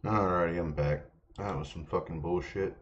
Alrighty, I'm back. That was some fucking bullshit.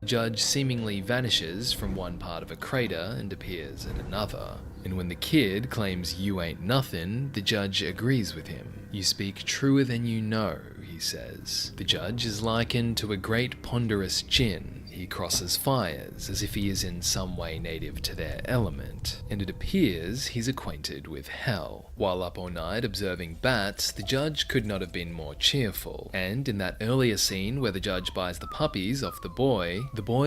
The judge seemingly vanishes from one part of a crater and appears at another. And when the kid claims you ain't nothing, the judge agrees with him. You speak truer than you know, he says. The judge is likened to a great ponderous djinn. He crosses fires as if he is in some way native to their element, and it appears he's acquainted with hell. While up all night observing bats, the judge could not have been more cheerful, and in that earlier scene where the judge buys the puppies off the boy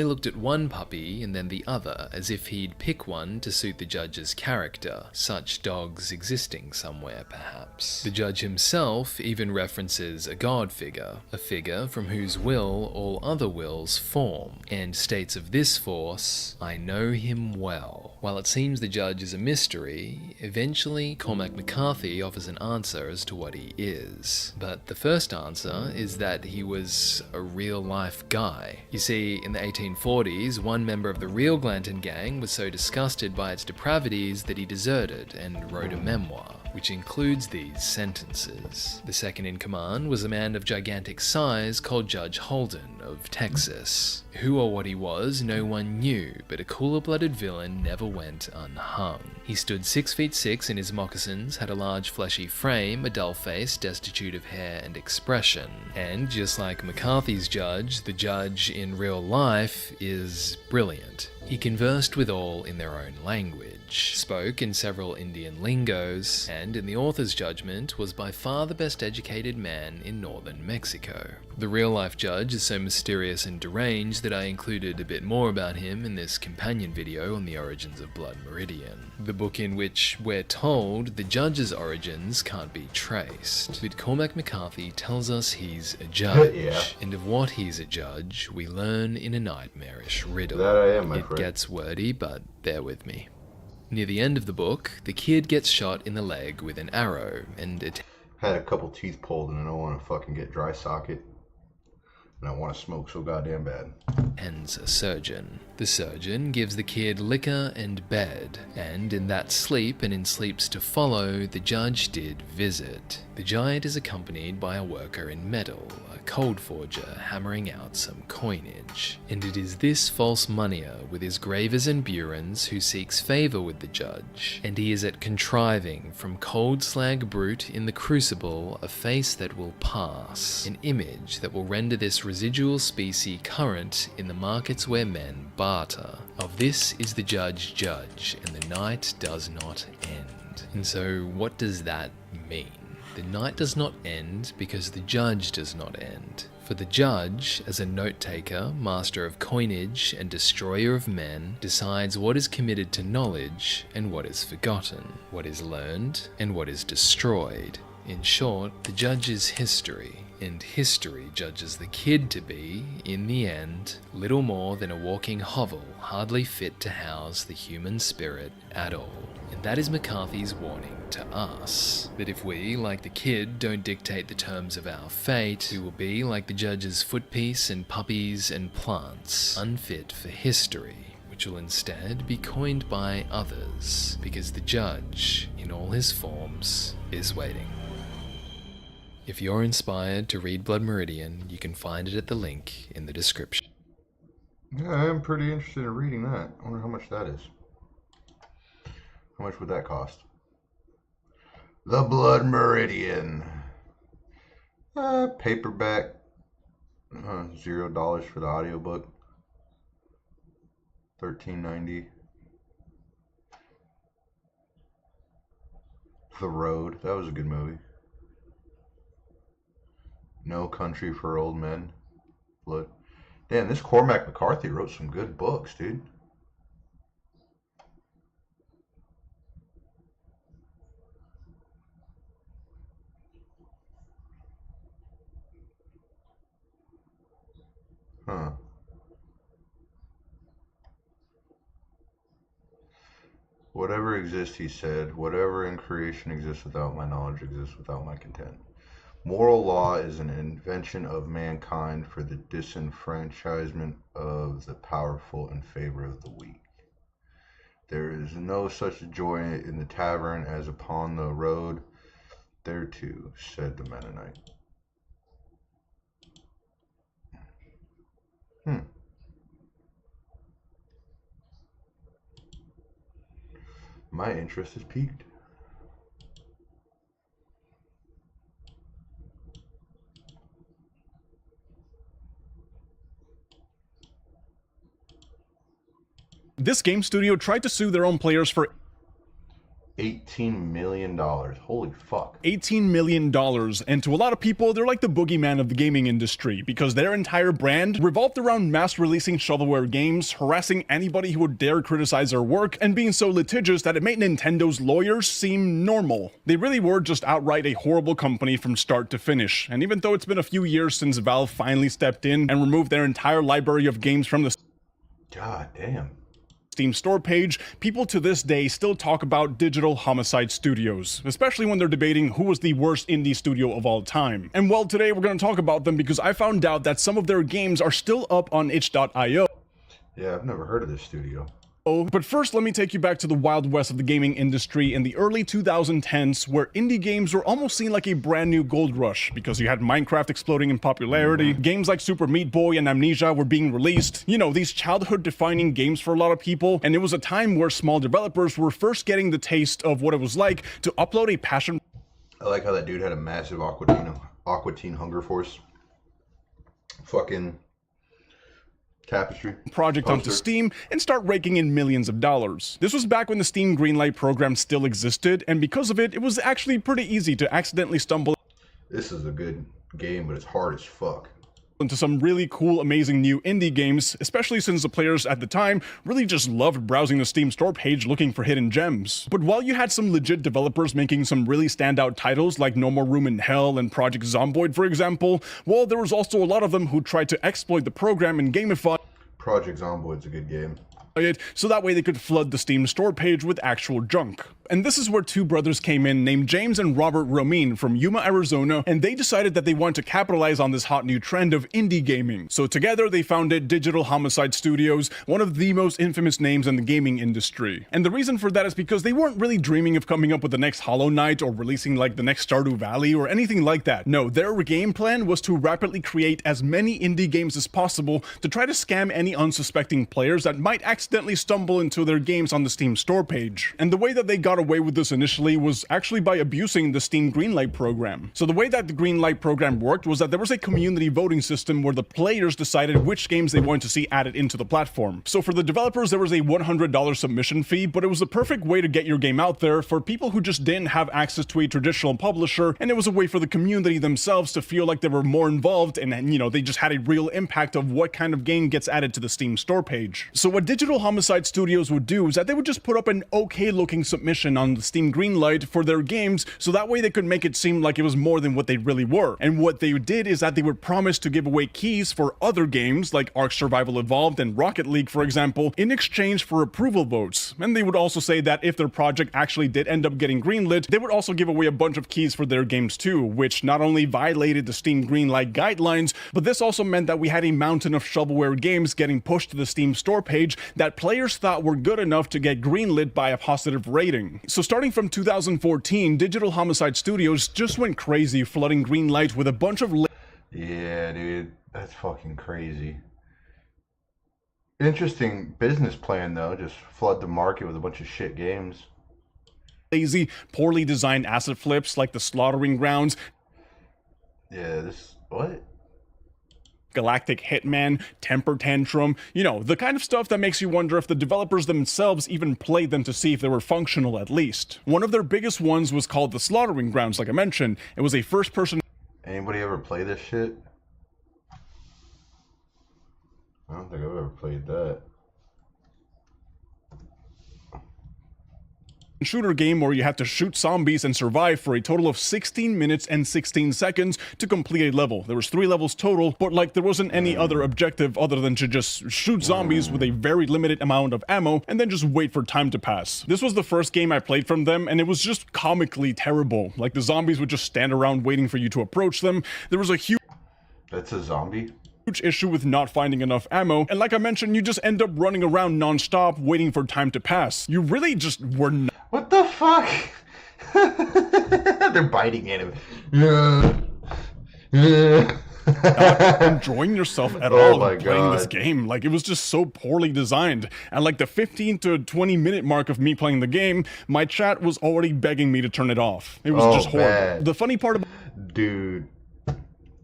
looked at one puppy and then the other as if he'd pick one to suit the judge's character, such dogs existing somewhere perhaps. The judge himself even references a god figure, a figure from whose will all other wills form, and states of this force, "I know him well." While it seems the judge is a mystery, eventually Cormac McCarthy offers an answer as to what he is. But the first answer is that he was a real-life guy. You see, in the 1840s, one member of the real Glanton gang was so disgusted by its depravities that he deserted and wrote a memoir, which includes these sentences. The second in command was a man of gigantic size called Judge Holden of Texas. Who or what he was, no one knew, but a cooler-blooded villain never went unhung. He stood 6'6" in his moccasins, had a large fleshy frame, a dull face destitute of hair and expression. And just like McCarthy's judge, the judge in real life is brilliant. He conversed with all in their own language, spoke in several Indian lingos, and in the author's judgment was by far the best educated man in northern Mexico. The real-life judge is so mysterious and deranged that I included a bit more about him in this companion video on the origins of Blood Meridian, the book in which we're told the judge's origins can't be traced. But Cormac McCarthy tells us he's a judge, Yeah. and of what he's a judge, we learn in a nightmarish riddle. That I am, my It friend. gets wordy, but bear with me. Near the end of the book, the kid gets shot in the leg with an arrow, and Had a couple teeth pulled and I don't want to fucking get dry socket. And I want to smoke so goddamn bad. attends a surgeon. The surgeon gives the kid liquor and bed, and in that sleep and in sleeps to follow, the judge did visit. The giant is accompanied by a worker in metal, a cold forger hammering out some coinage. And it is this false moneyer with his gravers and burins who seeks favour with the judge, and he is at contriving from cold slag brute in the crucible a face that will pass, an image that will render this residual species current in the markets where men barter. Of this is the judge, and the night does not end. And so what does that mean? The night does not end because the judge does not end. For the judge, as a note-taker, master of coinage, and destroyer of men, decides what is committed to knowledge and what is forgotten, what is learned and what is destroyed. In short, the judge is history, and history judges the kid to be, in the end, little more than a walking hovel hardly fit to house the human spirit at all. And that is McCarthy's warning to us, that if we, like the kid, don't dictate the terms of our fate, we will be like the judge's footpiece and puppies and plants, unfit for history, which will instead be coined by others, because the judge, in all his forms, is waiting. If you're inspired to read Blood Meridian, you can find it at the link in the description. Yeah, I am pretty interested in reading that. I wonder how much that is. How much would that cost? The Blood Meridian. Paperback. $0 for the audiobook. $13.90. The Road. That was a good movie. No Country for Old Men. Blood. Damn, this Cormac McCarthy wrote some good books, dude. Huh. Whatever exists, he said, whatever in creation exists without my knowledge exists without my content. Moral law is an invention of mankind for the disenfranchisement of the powerful in favor of the weak. There is no such joy in the tavern as upon the road thereto, said the Mennonite. My interest is piqued. This game studio tried to sue their own players for $18 million. Holy fuck. $18 million. And to a lot of people, they're like the boogeyman of the gaming industry because their entire brand revolved around mass releasing shovelware games, harassing anybody who would dare criticize their work, and being so litigious that it made Nintendo's lawyers seem normal. They really were just outright a horrible company from start to finish. And even though it's been a few years since Valve finally stepped in and removed their entire library of games from the God damn. Steam store page, people to this day still talk about Digital Homicide Studios, especially when they're debating who was the worst indie studio of all time. And well, today we're going to talk about them because I found out that some of their games are still up on itch.io. Yeah, I've never heard of this studio. But first, let me take you back to the Wild West of the gaming industry in the early 2010s, where indie games were almost seen like a brand new gold rush, because you had Minecraft exploding in popularity, games like Super Meat Boy and Amnesia were being released, you know, these childhood-defining games for a lot of people, and it was a time where small developers were first getting the taste of what it was like to upload a passion. I like how that dude had a massive Aqua Teen Hunger Force fucking tapestry project onto Steam and start raking in millions of dollars. This was back when the Steam Greenlight program still existed, and because of it, it was actually pretty easy to accidentally stumble. This is a good game, but it's hard as fuck. Into some really cool, amazing new indie games, especially since the players at the time really just loved browsing the Steam store page looking for hidden gems. But while you had some legit developers making some really standout titles like No More Room in Hell and Project Zomboid, for example, well, there was also a lot of them who tried to exploit the program and gamify Project Zomboid's a good game. it so that way they could flood the Steam store page with actual junk. And this is where two brothers came in named James and Robert Romine from Yuma, Arizona, and they decided that they wanted to capitalize on this hot new trend of indie gaming. So together they founded Digital Homicide Studios, one of the most infamous names in the gaming industry. And the reason for that is because they weren't really dreaming of coming up with the next Hollow Knight or releasing like the next Stardew Valley or anything like that. No, their game plan was to rapidly create as many indie games as possible to try to scam any unsuspecting players that might accidentally stumble into their games on the Steam store page. And the way that they got away with this initially was actually by abusing the Steam Greenlight program. So the way that the Greenlight program worked was that there was a community voting system where the players decided which games they wanted to see added into the platform. So for the developers, there was a $100 submission fee, but it was a perfect way to get your game out there for people who just didn't have access to a traditional publisher, and it was a way for the community themselves to feel like they were more involved and, you know, they just had a real impact of what kind of game gets added to the Steam store page. So what Digital Homicide Studios would do is that they would just put up an okay looking submission on the Steam Greenlight for their games, so that way they could make it seem like it was more than what they really were. And what they did is that they would promise to give away keys for other games like Ark Survival Evolved and Rocket League, for example, in exchange for approval votes. And they would also say that if their project actually did end up getting greenlit, they would also give away a bunch of keys for their games too, which not only violated the Steam Greenlight guidelines, but this also meant that we had a mountain of shovelware games getting pushed to the Steam store page that players thought were good enough to get greenlit by a positive rating. So starting from 2014, Digital Homicide Studios just went crazy, flooding Greenlight with a bunch of Yeah, dude, that's fucking crazy. Interesting business plan though, just flood the market with a bunch of shit games. lazy, poorly designed asset flips like the Slaughtering Grounds, Yeah, what? Galactic Hitman, Temper Tantrum, you know, the kind of stuff that makes you wonder if the developers themselves even played them to see if they were functional at least. One of their biggest ones was called the Slaughtering Grounds, like I mentioned. It was a first-person... Anybody ever play this shit? I don't think I've ever played that. shooter game where you have to shoot zombies and survive for a total of 16 minutes and 16 seconds to complete a level. There was 3 levels total, but like there wasn't any other objective other than to just shoot zombies with a very limited amount of ammo and then just wait for time to pass. This was the first game I played from them, and it was just comically terrible. Like the zombies would just stand around waiting for you to approach them. There was a huge... That's a zombie? Huge issue with not finding enough ammo, and like I mentioned, you just end up running around non-stop waiting for time to pass. You really just were not... What the fuck? They're biting at him. Yeah. Not enjoying yourself at Oh all my playing this God. game. Like, it was just so poorly designed. At like the 15 to 20 minute mark of me playing the game, my chat was already begging me to turn it off. It was just horrible. Bad. The funny part Dude,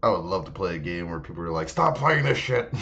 I would love to play a game where people are like, stop playing this shit.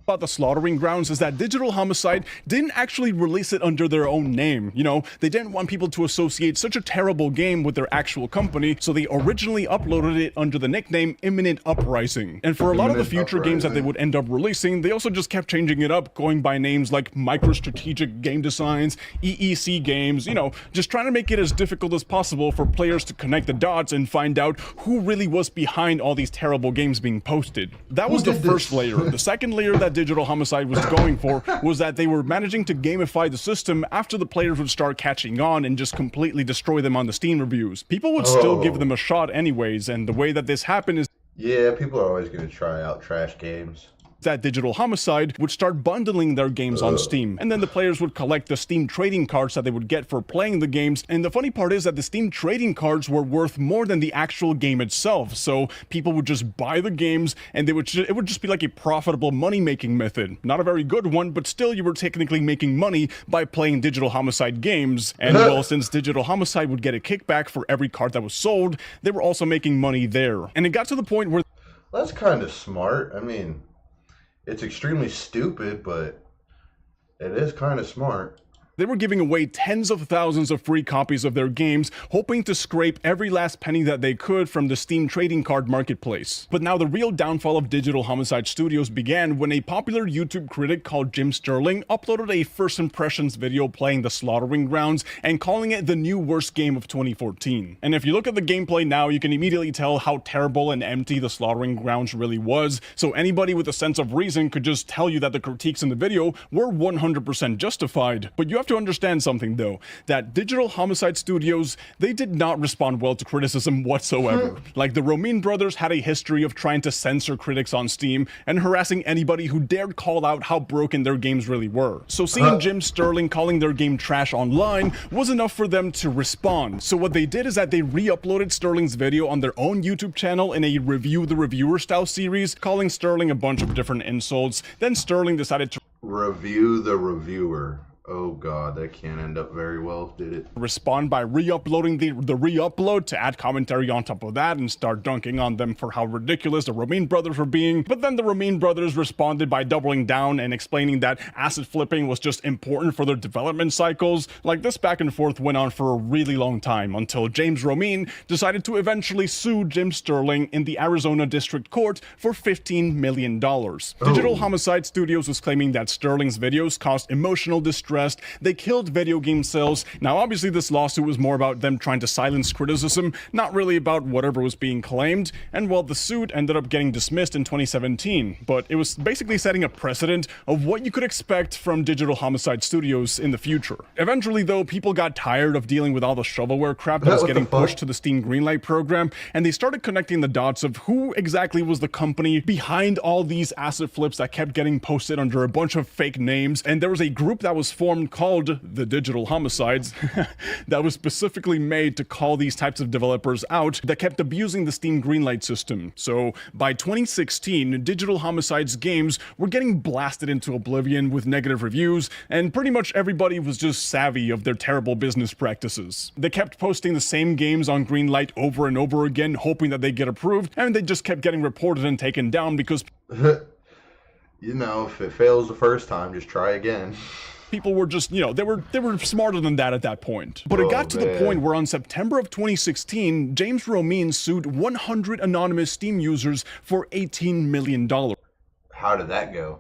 about the Slaughtering Grounds is that Digital Homicide didn't actually release it under their own name. You know, they didn't want people to associate such a terrible game with their actual company, so they originally uploaded it under the nickname Imminent Uprising. And for a lot of the Imminent future games that they Uprising. would end up releasing, they also just kept changing it up, going by names like MicroStrategic Game Designs, EEC Games, you know, just trying to make it as difficult as possible for players to connect the dots and find out who really was behind all these terrible games being posted. That was the did first this? layer. The second layer that Digital Homicide was going for was that they were managing to gamify the system after the players would start catching on and just completely destroy them on the Steam reviews. People would still give them a shot anyways, and the way that this happened is Yeah, people are always going to try out trash games. that Digital Homicide would start bundling their games on Steam, and then the players would collect the Steam trading cards that they would get for playing the games. And the funny part is that the Steam trading cards were worth more than the actual game itself, so people would just buy the games, and it would just be like a profitable money-making method. Not a very good one, but still you were technically making money by playing Digital Homicide games. And well, since Digital Homicide would get a kickback for every card that was sold, they were also making money there. And it got to the point where That's kind of smart. I mean, it's extremely stupid, but it is kind of smart. they were giving away tens of thousands of free copies of their games, hoping to scrape every last penny that they could from the Steam trading card marketplace. But now the real downfall of Digital Homicide Studios began when a popular YouTube critic called Jim Sterling uploaded a first impressions video playing the Slaughtering Grounds and calling it the new worst game of 2014. And if you look at the gameplay now, you can immediately tell how terrible and empty the Slaughtering Grounds really was, so anybody with a sense of reason could just tell you that the critiques in the video were 100% justified. But you have to understand something though, that Digital Homicide Studios, they did not respond well to criticism whatsoever. Like, the Romin brothers had a history of trying to censor critics on Steam and harassing anybody who dared call out how broken their games really were. So seeing Jim Sterling calling their game trash online was enough for them to respond. So what they did is that they re-uploaded Sterling's video on their own YouTube channel in a Review the Reviewer style series, calling Sterling a bunch of different insults. Then Sterling decided to Review the Reviewer. Oh god, that can't end up very well, did it? respond by re-uploading the re-upload to add commentary on top of that and start dunking on them for how ridiculous the Romin brothers were being. But then the Romin brothers responded by doubling down and explaining that asset flipping was just important for their development cycles. Like, this back and forth went on for a really long time until James Romin decided to eventually sue Jim Sterling in the Arizona District Court for $15 million. Digital Homicide Studios was claiming that Sterling's videos caused emotional distress. They killed video game sales. Now, obviously, this lawsuit was more about them trying to silence criticism, not really about whatever was being claimed. And well, the suit ended up getting dismissed in 2017, but it was basically setting a precedent of what you could expect from Digital Homicide Studios in the future. Eventually, though, people got tired of dealing with all the shovelware crap that was What the getting fuck? pushed to the Steam Greenlight program, and they started connecting the dots of who exactly was the company behind all these asset flips that kept getting posted under a bunch of fake names. And there was a group that was formed called the Digital Homicides that was specifically made to call these types of developers out that kept abusing the Steam Greenlight system. So by 2016, Digital Homicides games were getting blasted into oblivion with negative reviews, and pretty much everybody was just savvy of their terrible business practices. They kept posting the same games on Greenlight over and over again, hoping that they get approved, and they just kept getting reported and taken down because You know, if it fails the first time, just try again. people were just, you know, they were smarter than that at that point. But it got to the point where on September of 2016, James Romin sued 100 anonymous Steam users for $18 million. How did that go?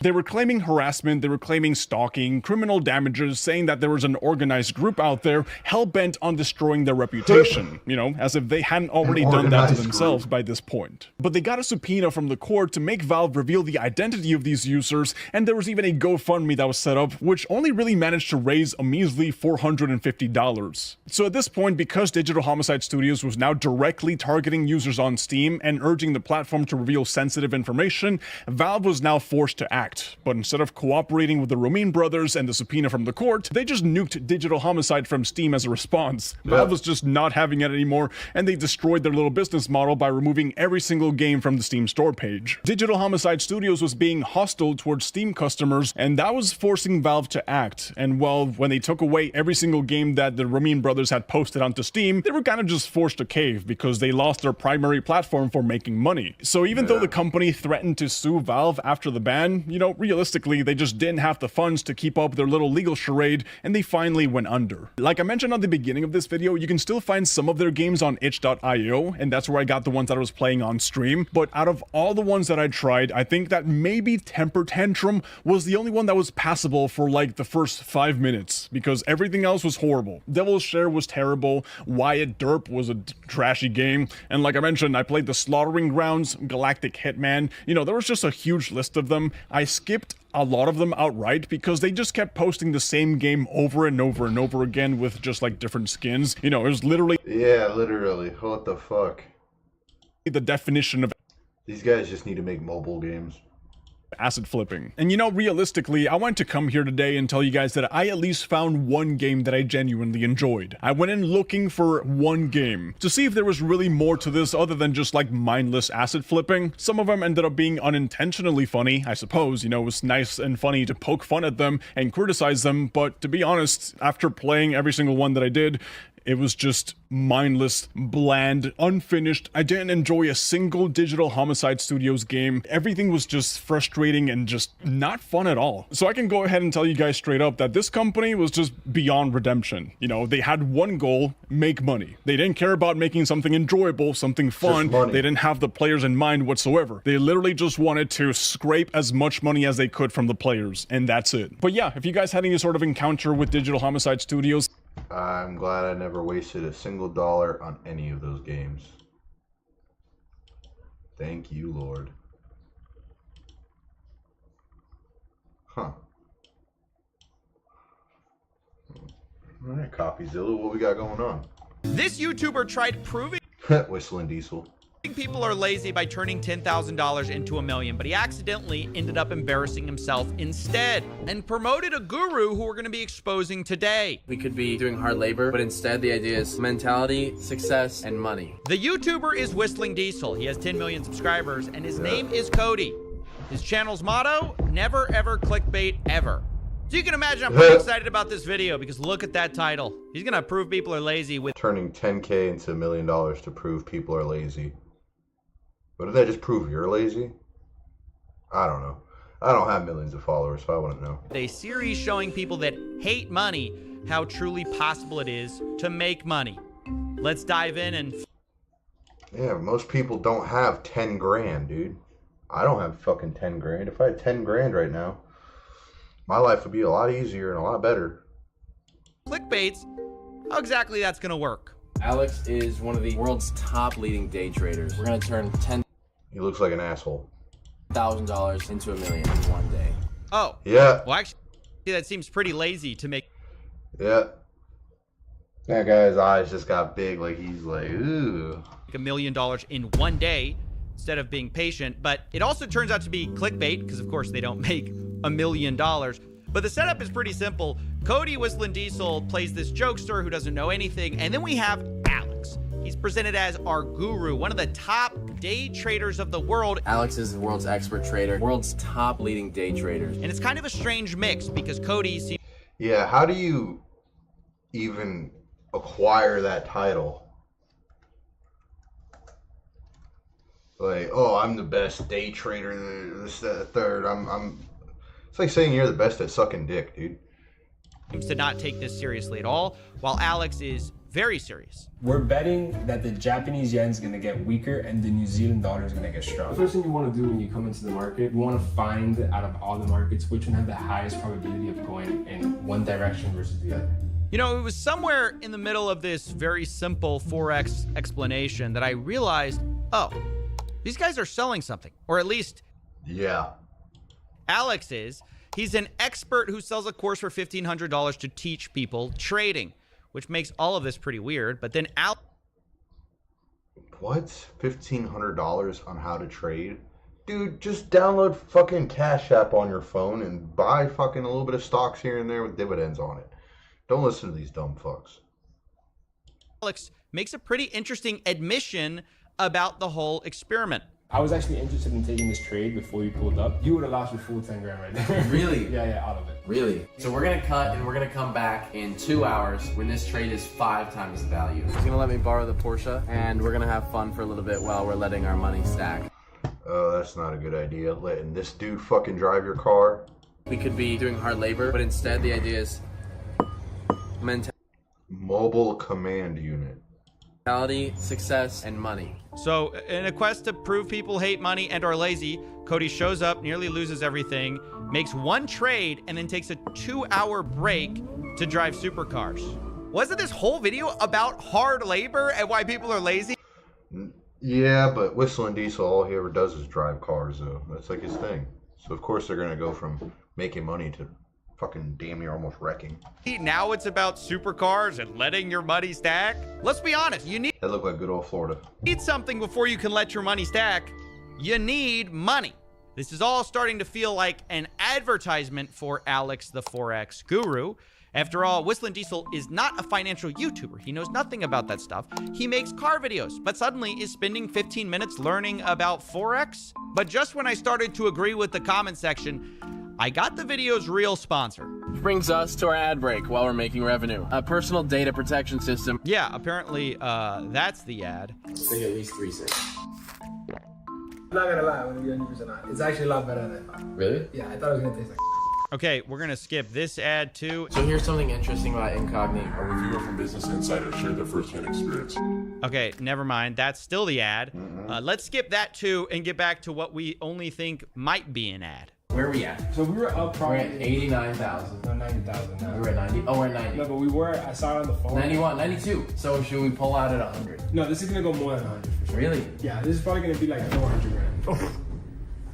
They were claiming harassment, they were claiming stalking, criminal damages, saying that there was an organized group out there hell-bent on destroying their reputation, you know, as if they hadn't already done that to organized themselves by this point. But they got a subpoena from the court to make Valve reveal the identity of these users, and there was even a GoFundMe that was set up, which only really managed to raise a measly $450. So at this point, because Digital Homicide Studios was now directly targeting users on Steam and urging the platform to reveal sensitive information, Valve was now forced forced to act. But instead of cooperating with the Romin brothers and the subpoena from the court, they just nuked Digital Homicide from Steam as a response. Valve was just not having it anymore, and they destroyed their little business model by removing every single game from the Steam store page. Digital Homicide Studios was being hostile towards Steam customers, and that was forcing Valve to act. And well, when they took away every single game that the Romin brothers had posted onto Steam, they were kind of just forced to cave because they lost their primary platform for making money. So even though the company threatened to sue Valve after the ban, you know, realistically, they just didn't have the funds to keep up their little legal charade, and they finally went under. Like I mentioned at the beginning of this video, you can still find some of their games on itch.io, and that's where I got the ones that I was playing on stream. But out of all the ones that I tried, I think that maybe Temper Tantrum was the only one that was passable for like the first 5 minutes, because everything else was horrible. Devil's Share was terrible, Wyatt Derp was a trashy game, and like I mentioned, I played the Slaughtering Grounds, Galactic Hitman. You know, there was just a huge list of them. I skipped a lot of them outright because they just kept posting the same game over and over and over again with just like different skins. You know, it was literally... Yeah, literally. What the fuck? The definition of... These guys just need to make mobile games. Acid flipping. And you know, realistically, I wanted to come here today and tell you guys that I at least found one game that I genuinely enjoyed. I went in looking for one game to see if there was really more to this other than just like mindless acid flipping. Some of them ended up being unintentionally funny, I suppose. You know, it was nice and funny to poke fun at them and criticize them, but to be honest, after playing every single one that I did, it was just mindless, bland, unfinished. I didn't enjoy a single Digital Homicide Studios game. Everything was just frustrating and just not fun at all. So I can go ahead and tell you guys straight up that this company was just beyond redemption. You know, they had one goal: make money. They didn't care about making something enjoyable, something fun. They didn't have the players in mind whatsoever. They literally just wanted to scrape as much money as they could from the players, and that's it. But yeah, if you guys had any sort of encounter with Digital Homicide Studios, I'm glad I never wasted a single dollar on any of those games. Thank you, Lord. Huh. Alright, CopyZilla, what we got going on? This YouTuber tried proving Whistling Diesel. people are lazy by turning $10,000 into $1 million, but he accidentally ended up embarrassing himself instead and promoted a guru who we're going to be exposing today. We could be doing hard labor, but instead the idea is mentality, success, and money. The YouTuber is Whistling Diesel. He has 10 million subscribers, and his name is Cody. His channel's motto: never ever clickbait ever. So you can imagine I'm pretty excited about this video because look at that title. He's gonna prove people are lazy with turning 10K into $1 million to prove people are lazy. But did that just prove you're lazy? I don't know. I don't have millions of followers, so I wouldn't know. a series showing people that hate money how truly possible it is to make money. Let's dive in and... Yeah, most people don't have 10 grand, dude. I don't have fucking 10 grand. If I had 10 grand right now, my life would be a lot easier and a lot better. clickbaits, how exactly that's gonna work. Alex is one of the world's top leading day traders. We're gonna turn He looks like an asshole. $10,000 into $1 million in one day. Oh. Yeah. Well, actually, that seems pretty lazy to make Yeah. That guy's eyes just got big, like he's like, ooh. $1 million in one day instead of being patient. But it also turns out to be clickbait because, of course, they don't make $1 million. But the setup is pretty simple. Cody Whistling Diesel plays this jokester who doesn't know anything. And then we have Alex. He's presented as our guru, one of the top day traders of the world. Alex is the world's expert trader, world's top leading day traders. And it's kind of a strange mix because Cody seems... Yeah, how do you even acquire that title? Like, oh, I'm the best day trader, this, that, the third. It's like saying you're the best at sucking dick, dude. seems to not take this seriously at all, while Alex is very serious. We're betting that the Japanese yen is going to get weaker and the New Zealand dollar is going to get The stronger. first thing you want to do when you come into the market, you want to find out of all the markets which one have the highest probability of going in one direction versus the other. You know, it was somewhere in the middle of this very simple Forex explanation that I realized, oh, these guys are selling something, or at least Yeah. Alex is. He's an expert who sells a course for $1,500 to teach people trading, which makes all of this pretty weird. But then What? $1,500 on how to trade? Dude, just download fucking Cash App on your phone and buy fucking a little bit of stocks here and there with dividends on it. Don't listen to these dumb fucks. Alex makes a pretty interesting admission about the whole experiment. I was actually interested in taking this trade before you pulled up. You would have lost your full 10 grand right there. Really? Yeah, all of it. Really? So we're gonna cut and we're gonna come back in 2 hours when this trade is 5 times the value. He's gonna let me borrow the Porsche and we're gonna have fun for a little bit while we're letting our money stack. Oh, that's not a good idea. Letting this dude fucking drive your car. We could be doing hard labor, but instead the idea is Mobile command unit. mentality, success, and money. So, in a quest to prove people hate money and are lazy, Cody shows up, nearly loses everything, makes one trade, and then takes a 2-hour break to drive supercars. Wasn't this whole video about hard labor and why people are lazy? Yeah, but Whistling Diesel, all he ever does is drive cars, though. That's like his thing. So, of course, they're going to go from making money to fucking damn near almost wrecking. Now it's about supercars and letting your money stack? Let's be honest, you That looked like good old Florida. need something before you can let your money stack. You need money. This is all starting to feel like an advertisement for Alex the Forex Guru. After all, Whistling Diesel is not a financial YouTuber. He knows nothing about that stuff. He makes car videos, but suddenly is spending 15 minutes learning about Forex. But just when I started to agree with the comment section, I got the video's real sponsor. Which brings us to our ad break while we're making revenue. A personal data protection system. Yeah, apparently that's the ad. Take at least 3 cents. I'm not gonna lie, I'm gonna be 100% honest. It's actually a lot better than I thought. Really? Yeah, I thought it was gonna taste like. Okay, we're gonna skip this ad too. So here's something interesting about Incognito. A reviewer from Business Insider shared their first-hand experience. Okay, never mind. That's still the ad. Let's skip that too and get back to what we only think might be an ad. Where are we at? So we were up We're probably at 89,000. No, 90,000 now. We're at 90. Oh, we're at 90. No, but we were. I saw it on the phone. 91, 92. So should we pull out at 100? No, this is gonna go more than 100 for sure. Really? Yeah, this is probably gonna be like 400 grand.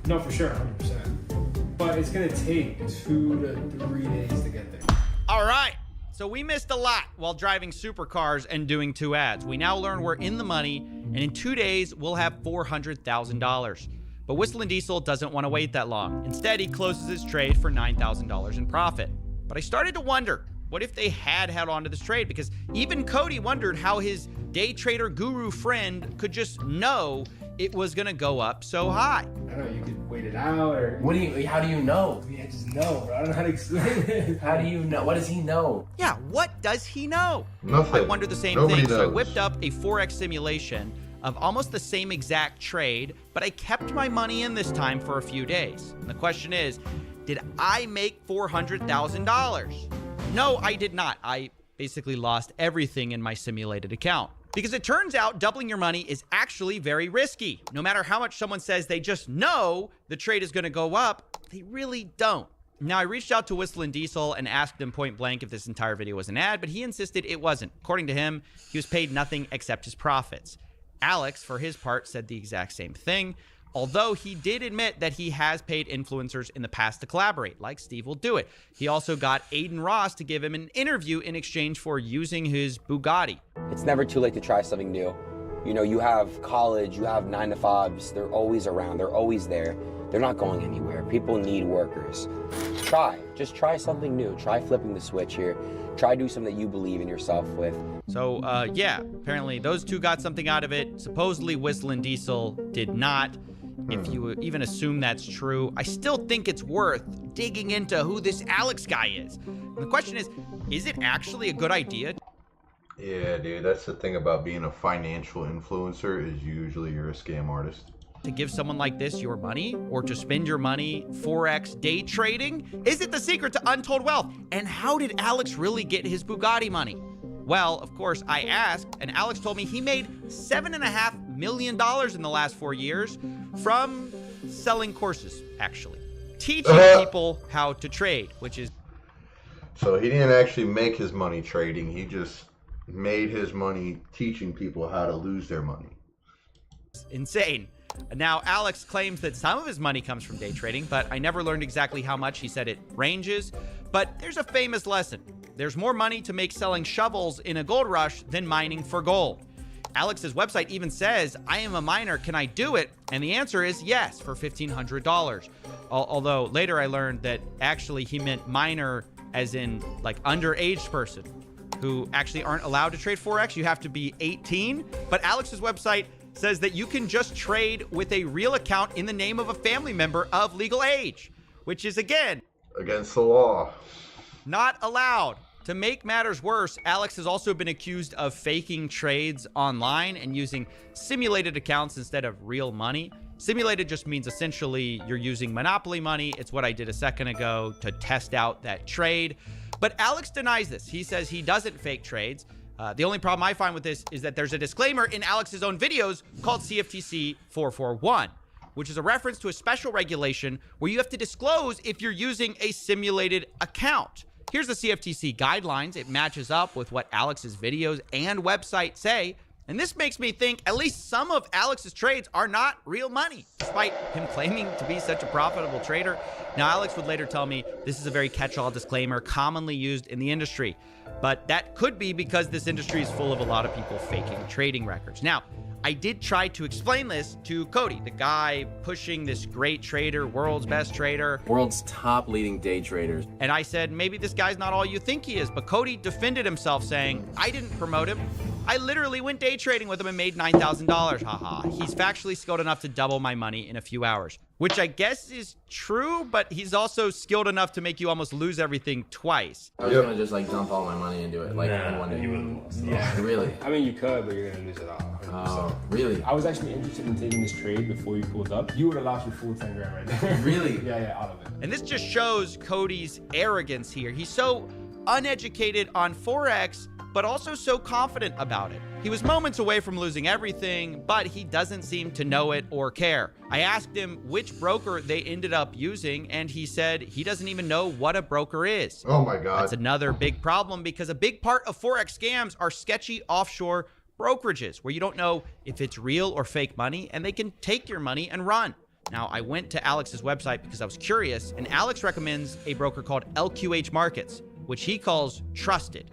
No, for sure, 100%. But it's gonna take 2 to 3 days to get there. All right. So we missed a lot while driving supercars and doing 2 ads. We now learn we're in the money, and in 2 days, we'll have $400,000. But Whistling Diesel doesn't want to wait that long. Instead, he closes his trade for $9,000 in profit. But I started to wonder, what if they had held on to this trade? Because even Cody wondered how his day trader guru friend could just know it was going to go up so high. I don't know, you could wait it out or. How do you know? I just know, bro. I don't know how to explain it. How do you know? What does he know? Yeah, what does he know? Nothing. I wondered the same Nobody thing, so I knows. whipped up a Forex simulation of almost the same exact trade, but I kept my money in this time for a few days. And the question is, did I make $400,000? No, I did not. I basically lost everything in my simulated account. Because it turns out doubling your money is actually very risky. No matter how much someone says they just know the trade is going to go up, they really don't. Now, I reached out to Whistling Diesel and asked him point blank if this entire video was an ad, but he insisted it wasn't. According to him, he was paid nothing except his profits. Alex, for his part, said the exact same thing, although he did admit that he has paid influencers in the past to collaborate, like Steve will do it. He also got Aiden Ross to give him an interview in exchange for using his Bugatti. It's never too late to try something new. You know, you have college, you have 9 to 5s, they're always around, they're always there. They're not going anywhere. People need workers. Just try something new. Try flipping the switch here. Try do something that you believe in yourself with. So, yeah, apparently those two got something out of it. Supposedly Whistling Diesel did not. If you even assume that's true, I still think it's worth digging into who this Alex guy is. And the question is it actually a good idea? Yeah, dude, that's the thing about being a financial influencer is usually you're a scam artist. To give someone like this your money, or to spend your money Forex day trading? Is it the secret to untold wealth? And how did Alex really get his Bugatti money? Well, of course, I asked, and Alex told me he made $7.5 million in the last 4 years from selling courses, actually. Teaching people how to trade, which is... So he didn't actually make his money trading. He just made his money teaching people how to lose their money. insane. Now, Alex claims that some of his money comes from day trading, but I never learned exactly how much. He said it ranges, but there's a famous lesson. There's more money to make selling shovels in a gold rush than mining for gold. Alex's website even says, I am a minor, can I do it? And the answer is yes, for $1,500. Although later I learned that actually he meant minor as in like underage person who actually aren't allowed to trade Forex. You have to be 18. But Alex's website says that you can just trade with a real account in the name of a family member of legal age, which is, again, against the law. Not allowed. To make matters worse, Alex has also been accused of faking trades online and using simulated accounts instead of real money. Simulated just means essentially you're using Monopoly money. It's what I did a second ago to test out that trade. But Alex denies this. He says he doesn't fake trades. The only problem I find with this is that there's a disclaimer in Alex's own videos called CFTC 441, which is a reference to a special regulation where you have to disclose if you're using a simulated account. Here's the CFTC guidelines. It matches up with what Alex's videos and website say. And this makes me think at least some of Alex's trades are not real money, despite him claiming to be such a profitable trader. Now, Alex would later tell me this is a very catch-all disclaimer commonly used in the industry. But that could be because this industry is full of a lot of people faking trading records. Now, I did try to explain this to Cody, the guy pushing this great trader, world's best trader. World's top leading day traders. And I said, maybe this guy's not all you think he is. But Cody defended himself saying, I didn't promote him. I literally went day trading with him and made $9,000. Haha. He's factually skilled enough to double my money in a few hours, which I guess is true, but he's also skilled enough to make you almost lose everything twice. I was gonna just like dump all my money into it, like in one day. You wouldn't lost it all. Really? I mean, you could, but you're gonna lose it all. 100%. Oh, really? I was actually interested in taking this trade before you pulled up. You would have lost your full 10 grand right there. Really? Yeah, all of it. And this just shows Cody's arrogance here. He's so uneducated on Forex, but also so confident about it. He was moments away from losing everything, but he doesn't seem to know it or care. I asked him which broker they ended up using, and he said he doesn't even know what a broker is. Oh my God. That's another big problem because a big part of Forex scams are sketchy offshore brokerages where you don't know if it's real or fake money, and they can take your money and run. Now, I went to Alex's website because I was curious, and Alex recommends a broker called LQH Markets, which he calls trusted.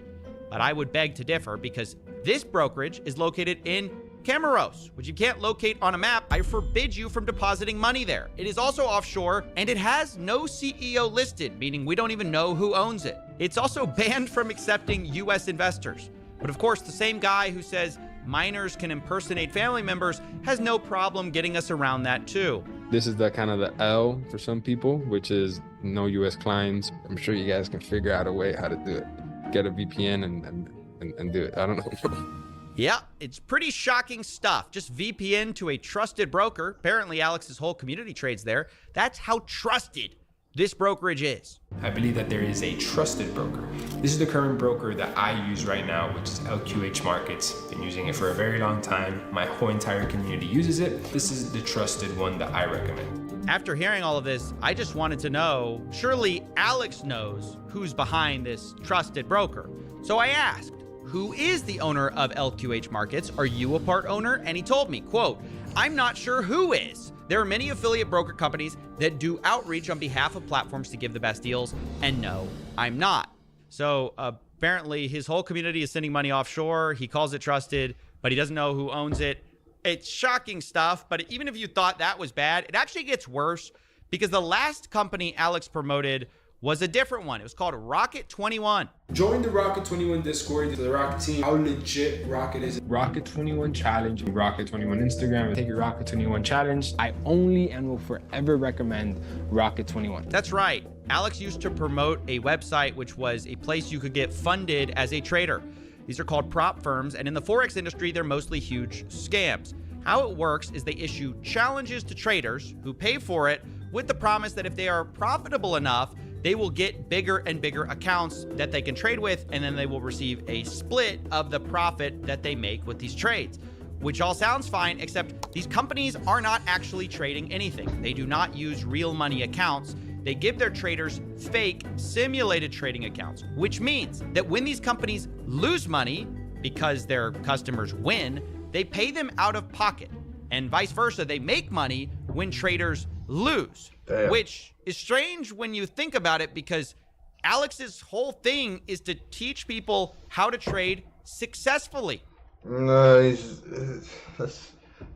But I would beg to differ because this brokerage is located in Camaros, which you can't locate on a map. I forbid you from depositing money there. It is also offshore, and it has no CEO listed, meaning we don't even know who owns it. It's also banned from accepting US investors. But of course, the same guy who says minors can impersonate family members has no problem getting us around that too. This is the kind of the L for some people, which is no US clients. I'm sure you guys can figure out a way how to do it. Get a VPN and do it. I don't know. Yeah, it's pretty shocking stuff. Just VPN to a trusted broker. Apparently, Alex's whole community trades there. That's how trusted this brokerage is. I believe that there is a trusted broker. This is the current broker that I use right now, which is LQH Markets. Been using it for a very long time. My whole entire community uses it. This is the trusted one that I recommend. After hearing all of this, I just wanted to know, surely Alex knows who's behind this trusted broker. So I asked, who is the owner of LQH Markets? Are you a part owner? And he told me, quote, I'm not sure who is. There are many affiliate broker companies that do outreach on behalf of platforms to give the best deals, and no, I'm not. So apparently his whole community is sending money offshore. He calls it trusted, but he doesn't know who owns it. It's shocking stuff, but even if you thought that was bad, it actually gets worse because the last company Alex promoted was a different one. It was called Rocket 21. Join the Rocket 21 Discord, the Rocket team. How legit Rocket is. Rocket 21 Challenge, Rocket 21 Instagram. Take your Rocket 21 Challenge. I only and will forever recommend Rocket 21. That's right. Alex used to promote a website which was a place you could get funded as a trader. These are called prop firms, and in the Forex industry, they're mostly huge scams. How it works is they issue challenges to traders who pay for it with the promise that if they are profitable enough, they will get bigger and bigger accounts that they can trade with, and then they will receive a split of the profit that they make with these trades, which all sounds fine, except these companies are not actually trading anything. They do not use real money accounts. They give their traders fake simulated trading accounts, which means that when these companies lose money because their customers win, they pay them out of pocket, and vice versa. They make money when traders lose. Damn. Which is strange when you think about it because Alex's whole thing is to teach people how to trade successfully. No,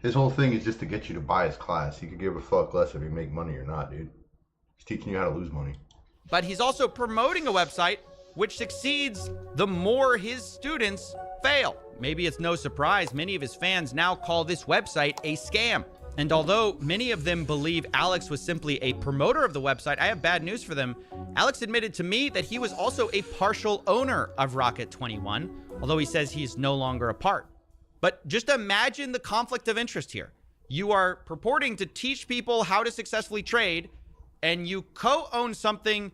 his whole thing is just to get you to buy his class. He could give a fuck less if you make money or not, dude. He's teaching you how to lose money. But he's also promoting a website which succeeds the more his students fail. Maybe it's no surprise many of his fans now call this website a scam. And although many of them believe Alex was simply a promoter of the website, I have bad news for them. Alex admitted to me that he was also a partial owner of Rocket 21, although he says he's no longer a part. But just imagine the conflict of interest here. You are purporting to teach people how to successfully trade, and you co-own something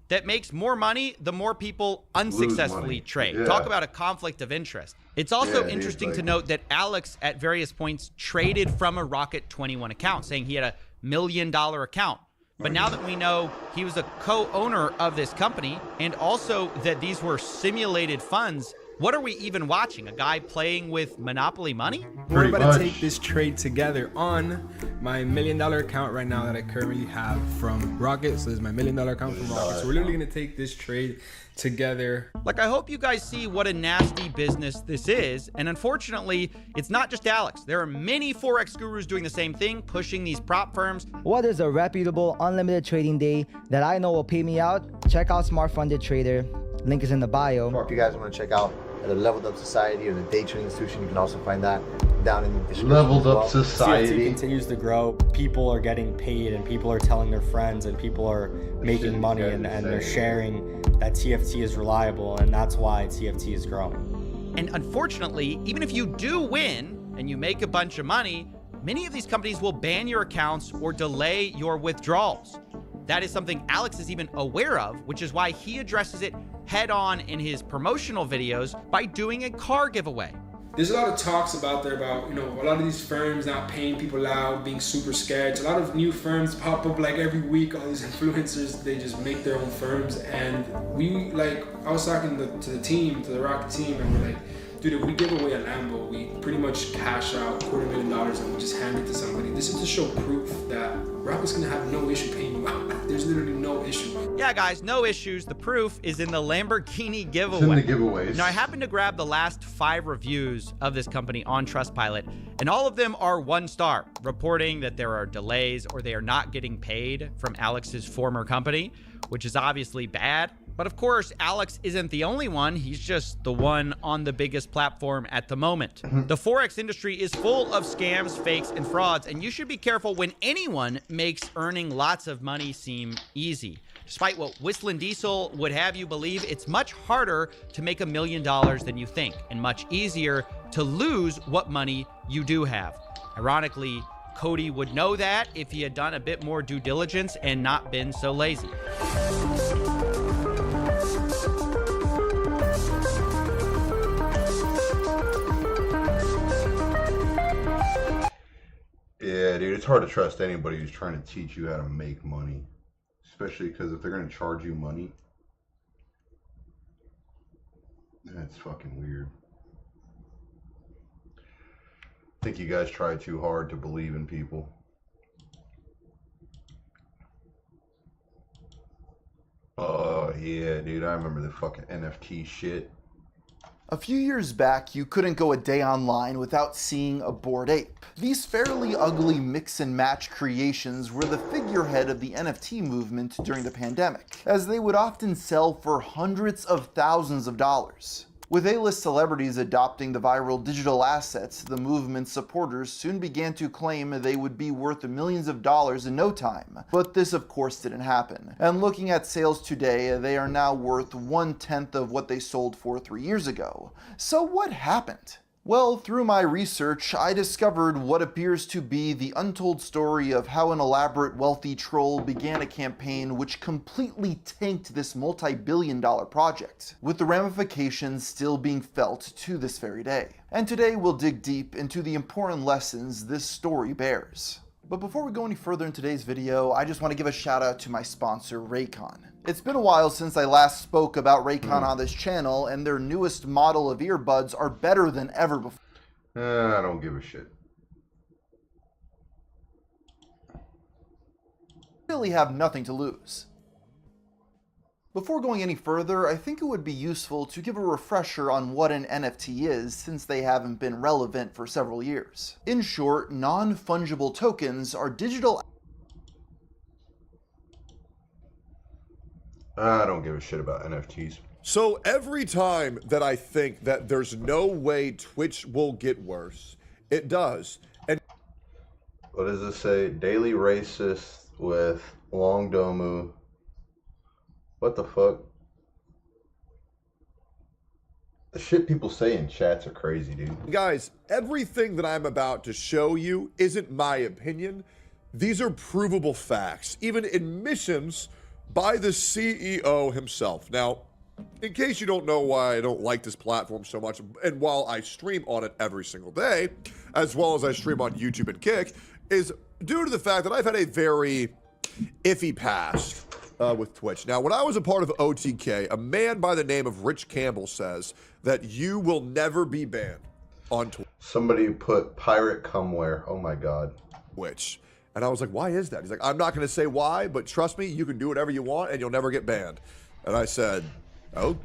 that makes more money the more people unsuccessfully trade. Yeah. Talk about a conflict of interest. It's also interesting to note that Alex at various points traded from a Rocket 21 account, saying he had $1 million account. But now that we know he was a co-owner of this company, and also that these were simulated funds, what are we even watching? A guy playing with Monopoly money? We're about to take this trade together on my $1 million account right now that I currently have from Rocket. So this is my $1 million account from Rocket. So we're literally gonna take this trade together. Like, I hope you guys see what a nasty business this is. And unfortunately, it's not just Alex. There are many Forex gurus doing the same thing, pushing these prop firms. What is a reputable, unlimited trading day that I know will pay me out? Check out Smart Funded Trader. Link is in the bio. If you guys want to check out the Leveled Up Society or the Day Trading Institution, you can also find that down in the description. Leveled Up Society. CFT continues to grow. People are getting paid, and people are telling their friends, and people are making money, and they're sharing that TFT is reliable, and that's why TFT is growing. And unfortunately, even if you do win and you make a bunch of money, many of these companies will ban your accounts or delay your withdrawals. That is something Alex is even aware of, which is why he addresses it head on in his promotional videos by doing a car giveaway. There's a lot of talks about there about, a lot of these firms not paying people out, being super scared. A lot of new firms pop up like every week. All these influencers, they just make their own firms. And I was talking to the team, to the Rocket team, and we're like, dude, if we give away a Lambo, we pretty much cash out $250,000 and we just hand it to somebody. This is to show proof that Rocket's gonna have no issue paying you out. There's literally no issue. Yeah, guys, no issues. The proof is in the Lamborghini giveaway. It's in the giveaways. Now, I happened to grab the last 5 reviews of this company on Trustpilot, and all of them are 1 star, reporting that there are delays or they are not getting paid from Alex's former company, which is obviously bad. But of course, Alex isn't the only one. He's just the one on the biggest platform at the moment. The Forex industry is full of scams, fakes, and frauds, and you should be careful when anyone makes earning lots of money seem easy. Despite what Whistling Diesel would have you believe, it's much harder to make $1 million than you think, and much easier to lose what money you do have. Ironically, Cody would know that if he had done a bit more due diligence and not been so lazy. Yeah, dude, it's hard to trust anybody who's trying to teach you how to make money. Especially because if they're going to charge you money, that's fucking weird. I think you guys try too hard to believe in people. Oh, yeah, dude, I remember the fucking NFT shit. A few years back, you couldn't go a day online without seeing a Bored Ape. These fairly ugly mix and match creations were the figurehead of the NFT movement during the pandemic, as they would often sell for hundreds of thousands of dollars. With A-list celebrities adopting the viral digital assets, the movement's supporters soon began to claim they would be worth millions of dollars in no time. But this of course didn't happen. And looking at sales today, they are now worth 1/10 of what they sold for 3 years ago. So what happened? Well, through my research, I discovered what appears to be the untold story of how an elaborate wealthy troll began a campaign which completely tanked this multi-billion-dollar project, with the ramifications still being felt to this very day. And today we'll dig deep into the important lessons this story bears. But before we go any further in today's video, I just want to give a shout out to my sponsor, Raycon. It's been a while since I last spoke about Raycon on this channel, and their newest model of earbuds are better than ever before. I don't give a shit. Really have nothing to lose. Before going any further, I think it would be useful to give a refresher on what an NFT is, since they haven't been relevant for several years. In short, non-fungible tokens are digital... I don't give a shit about NFTs. So every time that I think that there's no way Twitch will get worse, it does. And what does it say? Daily racist with Long Domu. What the fuck? The shit people say in chats are crazy, dude. Guys, everything that I'm about to show you isn't my opinion. These are provable facts, even admissions by the CEO himself. Now, in case you don't know why I don't like this platform so much, and while I stream on it every single day, as well as I stream on YouTube and Kick, is due to the fact that I've had a very iffy past with Twitch. Now, when I was a part of OTK, a man by the name of Rich Campbell says that you will never be banned on Twitch. Somebody put pirate cumware. Oh my god. Twitch. And I was like, why is that? He's like, I'm not going to say why, but trust me, you can do whatever you want and you'll never get banned. And I said, oh,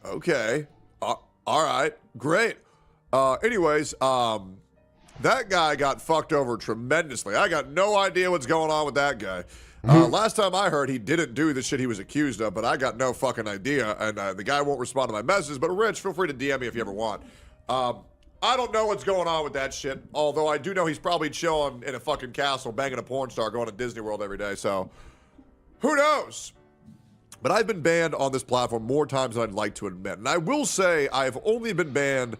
okay. All right, great. Anyways, that guy got fucked over tremendously. I got no idea what's going on with that guy. Last time I heard, he didn't do the shit he was accused of, but I got no fucking idea. And the guy won't respond to my messages. But Rich, feel free to DM me if you ever want. I don't know what's going on with that shit. Although I do know he's probably chilling in a fucking castle, banging a porn star, going to Disney World every day. So who knows? But I've been banned on this platform more times than I'd like to admit. And I will say I've only been banned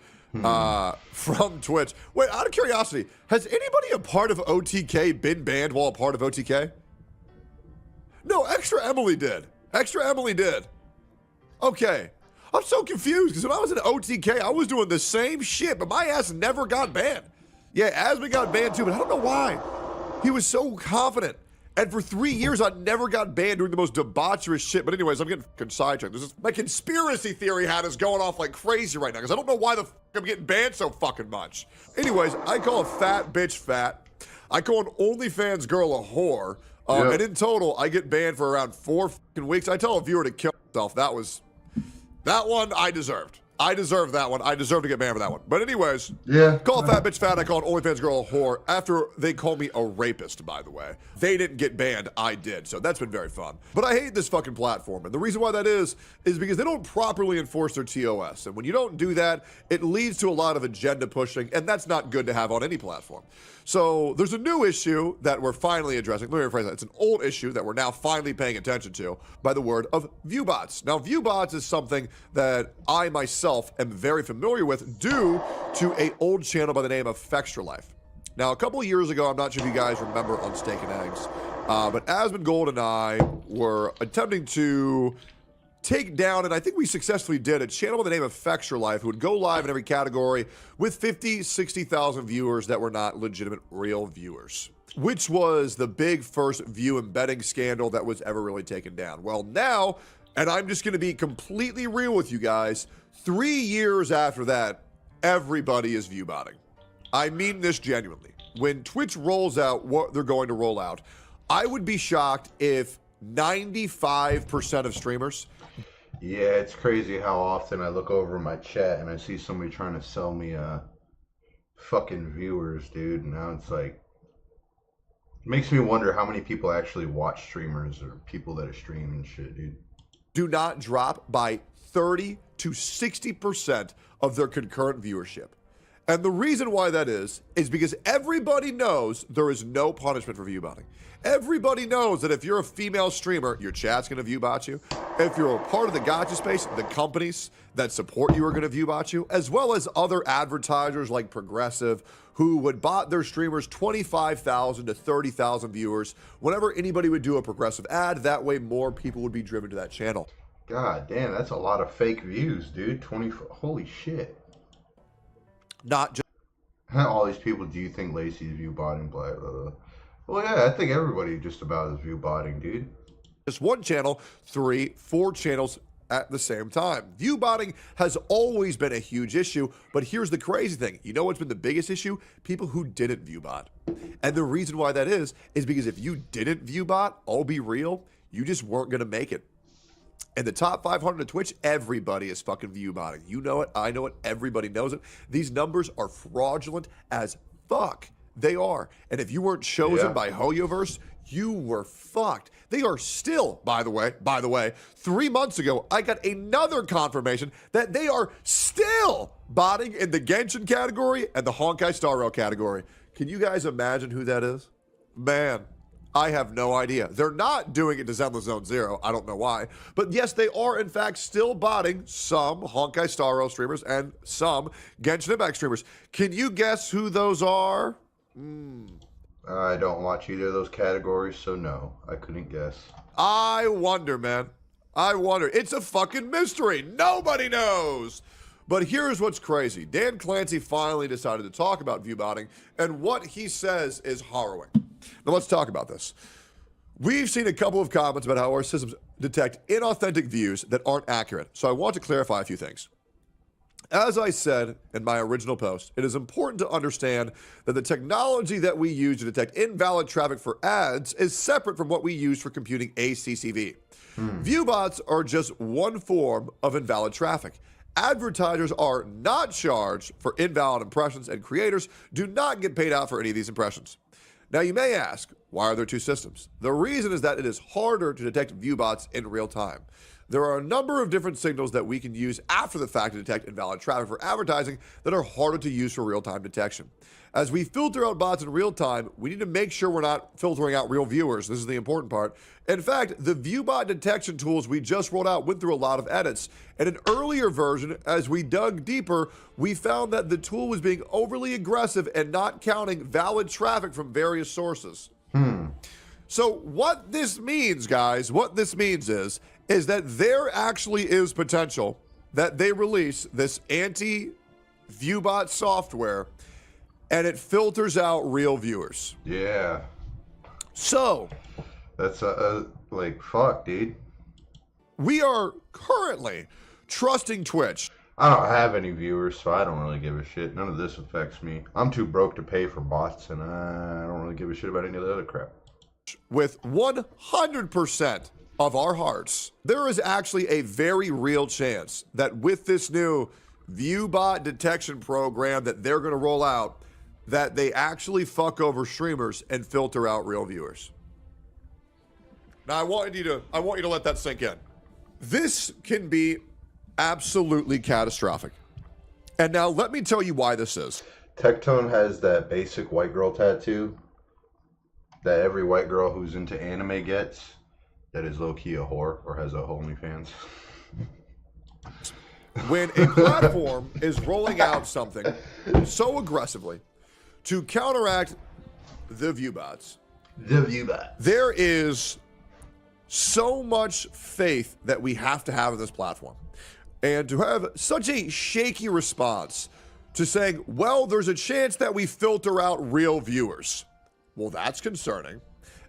from Twitch. Wait, out of curiosity, has anybody a part of OTK been banned while a part of OTK? No, Extra Emily did. Extra Emily did. Okay. I'm so confused because when I was in OTK, I was doing the same shit, but my ass never got banned. Yeah, Asmund got banned too, but I don't know why. He was so confident. And for 3 years, I never got banned doing the most debaucherous shit. But anyways, I'm getting sidetracked. My conspiracy theory hat is going off like crazy right now because I don't know why the fuck I'm getting banned so fucking much. Anyways, I call a fat bitch fat. I call an OnlyFans girl a whore. And in total, I get banned for around 4 fucking weeks. I tell a viewer to kill himself. That one I deserved. I deserved that one. I deserve to get banned for that one. But anyways, call a fat bitch fat. I call an OnlyFans girl a whore after they call me a rapist, by the way. They didn't get banned. I did. So that's been very fun. But I hate this fucking platform. And the reason why that is because they don't properly enforce their TOS. And when you don't do that, it leads to a lot of agenda pushing. And that's not good to have on any platform. So there's a new issue that we're finally addressing. Let me rephrase that. It's an old issue that we're now finally paying attention to by the word of viewbots. Now, viewbots is something that I myself am very familiar with due to an old channel by the name of Fextra Life. Now, a couple of years ago, I'm not sure if you guys remember on Steak and Eggs, but Asmund Gold and I were attempting to take down, and I think we successfully did, a channel by the name of Fextra Life who would go live in every category with 50, 60,000 viewers that were not legitimate real viewers, which was the big first view embedding scandal that was ever really taken down. Well, now, and I'm just going to be completely real with you guys, 3 years after that, everybody is viewbotting. I mean this genuinely. When Twitch rolls out what they're going to roll out, I would be shocked if 95% of streamers. Yeah, it's crazy how often I look over my chat and I see somebody trying to sell me fucking viewers, dude. And now it's like, it makes me wonder how many people actually watch streamers or people that are streaming and shit, dude. Do not drop by 30 to 60% of their concurrent viewership. And the reason why that is because everybody knows there is no punishment for viewbotting. Everybody knows that if you're a female streamer, your chat's going to viewbot you. If you're a part of the gotcha space, the companies that support you are going to viewbot you, as well as other advertisers like Progressive, who would bot their streamers 25,000 to 30,000 viewers whenever anybody would do a Progressive ad. That way more people would be driven to that channel. God damn, that's a lot of fake views, dude. Holy shit. Not just all these people. Do you think Lacey's view botting? Blah blah blah. Well, yeah, I think everybody just about is view botting, dude. Just one channel, 3, 4 channels at the same time. View botting has always been a huge issue, but here's the crazy thing. You know what's been the biggest issue? People who didn't view bot. And the reason why that is because if you didn't view bot, I'll be real, you just weren't going to make it. In the top 500 of Twitch, everybody is fucking view botting. You know it, I know it, everybody knows it. These numbers are fraudulent as fuck. They are. And if you weren't chosen by Hoyoverse, you were fucked. They are still, by the way, 3 months ago, I got another confirmation that they are still botting in the Genshin category and the Honkai Star Rail category. Can you guys imagine who that is? Man, I have no idea. They're not doing it to Zenless Zone Zero. I don't know why. But yes, they are, in fact, still botting some Honkai Star Rail streamers and some Genshin Impact streamers. Can you guess who those are? I don't watch either of those categories, so no, I couldn't guess. I wonder, man. I wonder. It's a fucking mystery. Nobody knows. But here's what's crazy. Dan Clancy finally decided to talk about viewbotting, and what he says is harrowing. Now let's talk about this. We've seen a couple of comments about how our systems detect inauthentic views that aren't accurate, so I want to clarify a few things. As I said in my original post, it is important to understand that the technology that we use to detect invalid traffic for ads is separate from what we use for computing ACCV. Viewbots are just one form of invalid traffic. Advertisers are not charged for invalid impressions, and creators do not get paid out for any of these impressions. Now you may ask, why are there two systems? The reason is that it is harder to detect viewbots in real time. There are a number of different signals that we can use after the fact to detect invalid traffic for advertising that are harder to use for real-time detection. As we filter out bots in real time, we need to make sure we're not filtering out real viewers. This is the important part. In fact, the viewbot detection tools we just rolled out went through a lot of edits. In an earlier version, as we dug deeper, we found that the tool was being overly aggressive and not counting valid traffic from various sources. So what this means, guys, what this means is that there actually is potential that they release this anti-viewbot software and it filters out real viewers. Yeah. So that's like, fuck, dude. We are currently trusting Twitch. I don't have any viewers, so I don't really give a shit. None of this affects me. I'm too broke to pay for bots, and I don't really give a shit about any of the other crap. With 100% of our hearts, there is actually a very real chance that with this new viewbot detection program that they're going to roll out, that they actually fuck over streamers and filter out real viewers. Now I want you to let that sink in. This can be absolutely catastrophic. And now let me tell you why this is. Tectone has that basic white girl tattoo that every white girl who's into anime gets, that is low-key a whore or has a OnlyFans. When a platform is rolling out something so aggressively to counteract the viewbots, there is so much faith that we have to have in this platform. And to have such a shaky response to saying, well, there's a chance that we filter out real viewers. Well, that's concerning.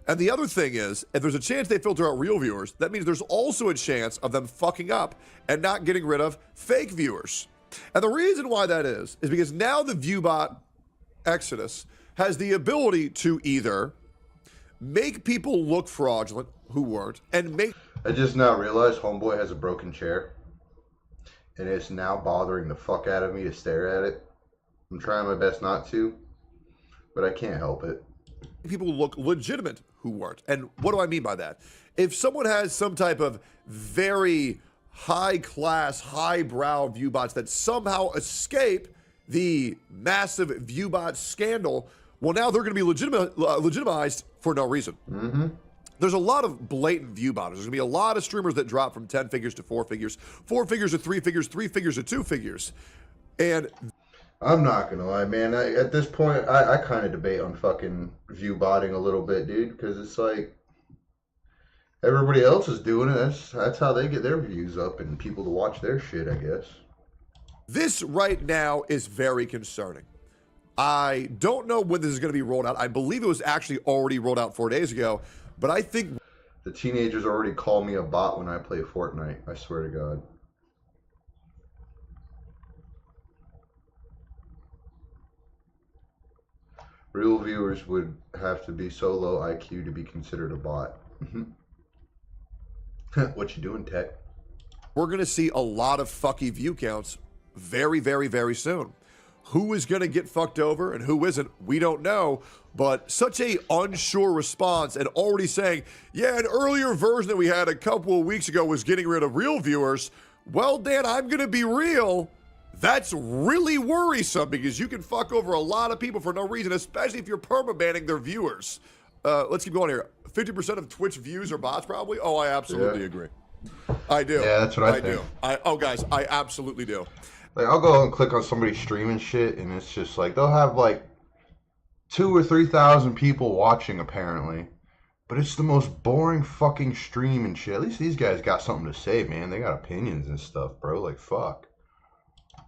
And the other thing is, if there's a chance they filter out real viewers, that means there's also a chance of them fucking up and not getting rid of fake viewers. And the reason why that is because now the viewbot Exodus has the ability to either make people look fraudulent who weren't, and make... I just now realized Homeboy has a broken chair, and it's now bothering the fuck out of me to stare at it. I'm trying my best not to, but I can't help it. People look legitimate who weren't. And what do I mean by that? If someone has some type of very high-class, high-brow viewbots that somehow escape the massive viewbot scandal, well, now they're going to be legitimized for no reason. There's a lot of blatant viewbotters. There's going to be a lot of streamers that drop from 10 figures to 4 figures, 4 figures to 3 figures, 3 figures to 2 figures. And I'm not going to lie, man. At this point, I kind of debate on fucking viewbotting a little bit, dude, because it's like everybody else is doing it. That's how they get their views up and people to watch their shit, I guess. This right now is very concerning. I don't know when this is going to be rolled out. I believe it was actually already rolled out 4 days ago, but I think the teenagers already call me a bot when I play Fortnite. I swear to God. Real viewers would have to be so low IQ to be considered a bot. What you doing, Tech? we're going to see a lot of fucky view counts very, very, very soon. Who is going to get fucked over and who isn't, we don't know. But such a unsure response and already saying, yeah, an earlier version that we had a couple of weeks ago was getting rid of real viewers. Well, Dan, I'm going to be real. That's really worrisome because you can fuck over a lot of people for no reason, especially if you're permabanning their viewers. Let's keep going here. 50% of Twitch views are bots, probably? Oh, I absolutely agree. I do. Yeah, that's what I think. Oh, guys, I absolutely do. Like, I'll go and click on somebody streaming shit, and it's just like, they'll have like 2,000 or 3,000 people watching, apparently. But it's the most boring fucking stream and shit. At least these guys got something to say, man. They got opinions and stuff, bro. Like, fuck.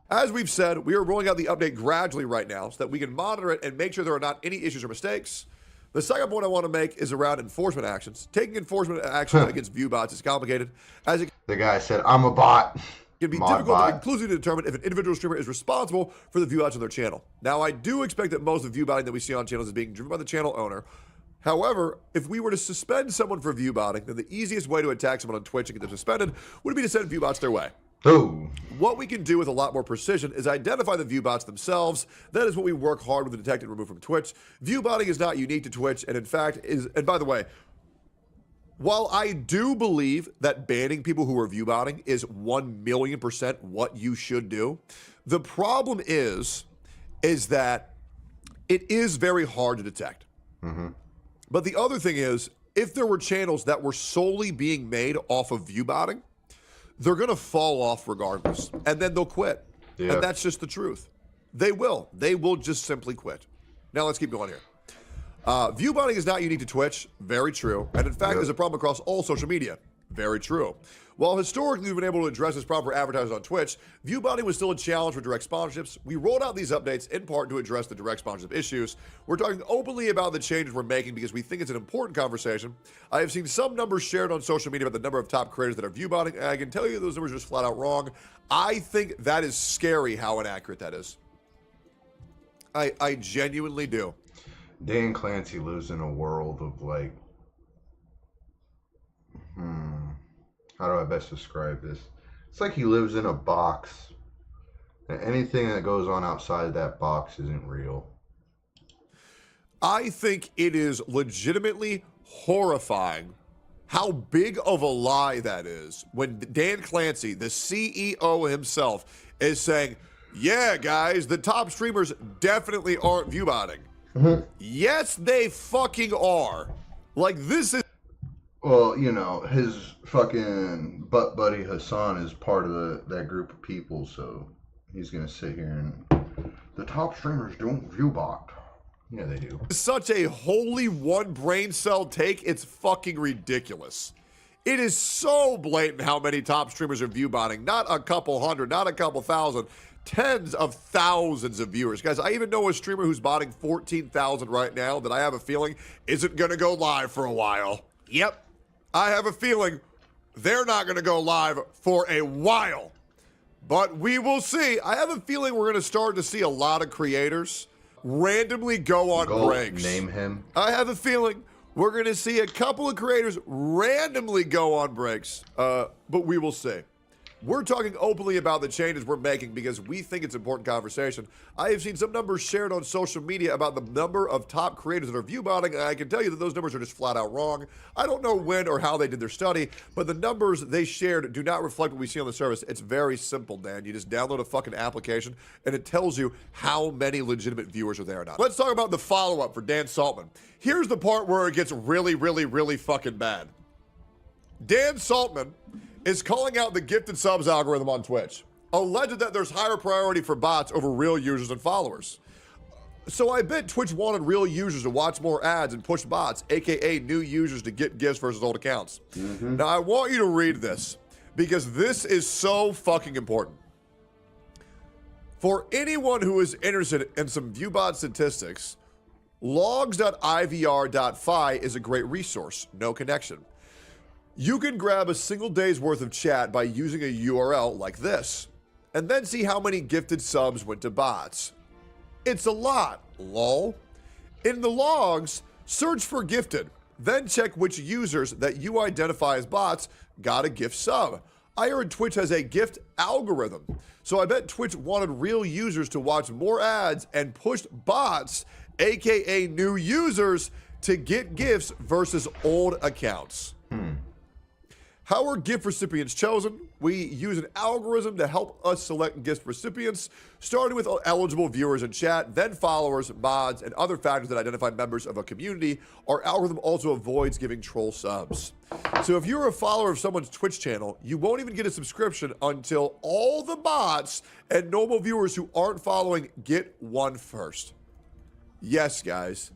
As we've said, we are rolling out the update gradually right now so that we can monitor it and make sure there are not any issues or mistakes. The second point I want to make is around enforcement actions. Taking enforcement action against view bots is complicated, as it The guy said, I'm a bot. can be difficult to conclusively determine if an individual streamer is responsible for the view bots on their channel. Now, I do expect that most of the view botting that we see on channels is being driven by the channel owner. However, if we were to suspend someone for view botting, then the easiest way to attack someone on Twitch and get them suspended would be to send view bots their way. Oh. What we can do with a lot more precision is identify the view bots themselves. That is what we work hard with to detect and remove from Twitch. View botting is not unique to Twitch, and in fact is, and by the way, while I do believe that banning people who are view botting is 1,000,000% what you should do, the problem is that it is very hard to detect. But the other thing is, if there were channels that were solely being made off of view botting, they're going to fall off regardless, and then they'll quit. Yeah. And that's just the truth. They will. They will just simply quit. Now let's keep going here. View botting is not unique to Twitch. Very true. And in fact, there's a problem across all social media. Very true. While historically we've been able to address this problem for advertisers on Twitch, view botting was still a challenge for direct sponsorships. We rolled out these updates in part to address the direct sponsorship issues. We're talking openly about the changes we're making because we think it's an important conversation. I have seen some numbers shared on social media about the number of top creators that are view botting, and I can tell you those numbers are just flat out wrong. I think that is scary how inaccurate that is. I genuinely do. Dan Clancy lives in a world of like, how do I best describe this? It's like he lives in a box, and anything that goes on outside that box isn't real. I think it is legitimately horrifying how big of a lie that is when Dan Clancy, the CEO himself, is saying, yeah, guys, the top streamers definitely aren't view botting. Yes, they fucking are. Like, this is... Well, you know, his fucking butt buddy Hassan is part of that group of people, so he's going to sit here and... The top streamers don't view bot. Yeah, they do. Such a wholly one brain cell take, it's fucking ridiculous. It is so blatant how many top streamers are view botting. Not a couple hundred, not a couple thousand. Tens of thousands of viewers. Guys, I even know a streamer who's botting 14,000 right now that I have a feeling isn't going to go live for a while. Yep. I have a feeling they're not going to go live for a while. But we will see. I have a feeling we're going to start to see a lot of creators randomly go on breaks. Name him. I have a feeling we're going to see a couple of creators randomly go on breaks. But we will see. We're talking openly about the changes we're making because we think it's an important conversation. I have seen some numbers shared on social media about the number of top creators that are view botting, and I can tell you that those numbers are just flat out wrong. I don't know when or how they did their study, but the numbers they shared do not reflect what we see on the service. It's very simple, Dan. You just download a fucking application, and it tells you how many legitimate viewers are there or not. Let's talk about the follow-up for Dan Saltman. Here's the part where it gets really, really, really fucking bad. Dan Saltman is calling out the gifted subs algorithm on Twitch, alleged that there's higher priority for bots over real users and followers. So I bet Twitch wanted real users to watch more ads and push bots, aka new users to get gifts versus old accounts. Now I want you to read this because this is so fucking important. For anyone who is interested in some viewbot statistics, logs.ivr.fi is a great resource, no connection. You can grab a single day's worth of chat by using a URL like this, and then see how many gifted subs went to bots. It's a lot, lol. In the logs, search for gifted, then check which users that you identify as bots got a gift sub. I heard Twitch has a gift algorithm. So I bet Twitch wanted real users to watch more ads and pushed bots, aka new users, to get gifts versus old accounts. How are gift recipients chosen? We use an algorithm to help us select gift recipients, starting with eligible viewers in chat, then followers, mods, and other factors that identify members of a community. Our algorithm also avoids giving troll subs. So if you're a follower of someone's Twitch channel, you won't even get a subscription until all the bots and normal viewers who aren't following get one first. Yes, guys.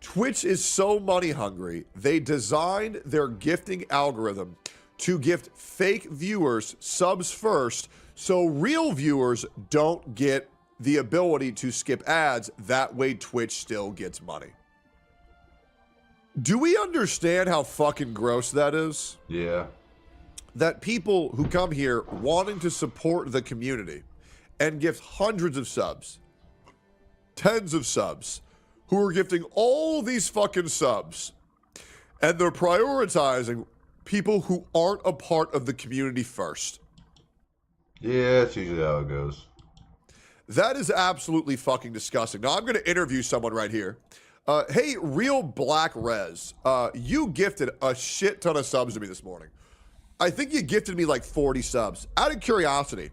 Twitch is so money hungry, they designed their gifting algorithm to gift fake viewers subs first so real viewers don't get the ability to skip ads. That way Twitch still gets money. Do we understand how fucking gross that is? Yeah. That people who come here wanting to support the community and gift hundreds of subs, tens of subs, who are gifting all these fucking subs, and they're prioritizing people who aren't a part of the community first. Yeah, that's usually how it goes. That is absolutely fucking disgusting. Now, I'm going to interview someone right here. Hey, Real Black Rez, you gifted a shit ton of subs to me this morning. I think you gifted me like 40 subs. Out of curiosity,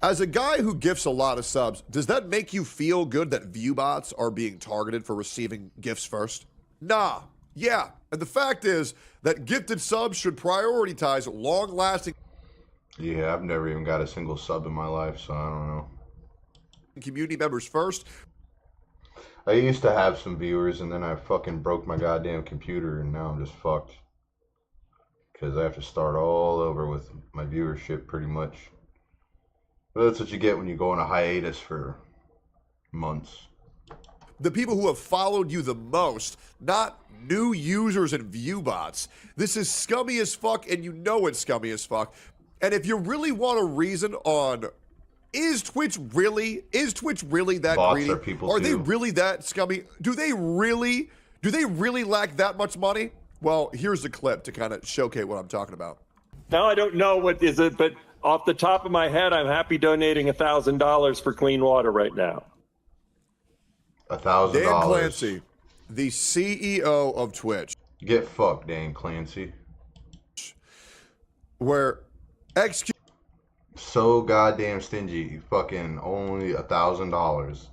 as a guy who gifts a lot of subs, does that make you feel good that viewbots are being targeted for receiving gifts first? Nah. Yeah. And the fact is that gifted subs should prioritize long-lasting... Yeah, I've never even got a single sub in my life, so I don't know. ...community members first. I used to have some viewers, and then I fucking broke my goddamn computer, and now I'm just fucked. Because I have to start all over with my viewership, pretty much. But that's what you get when you go on a hiatus for months. The people who have followed you the most, not new users and viewbots. This is scummy as fuck, and you know it's scummy as fuck. And if you really want a reason on, is Twitch really that Bots greedy? are people Are they too. really that scummy? Do they really lack that much money? Well, here's a clip to kind of showcase what I'm talking about. Now I don't know what is it, but off the top of my head, I'm happy donating $1,000 for clean water right now. $1,000. Dan Clancy, the CEO of Twitch. Get fucked, Dan Clancy. Where XQ... So goddamn stingy. Fucking only $1,000.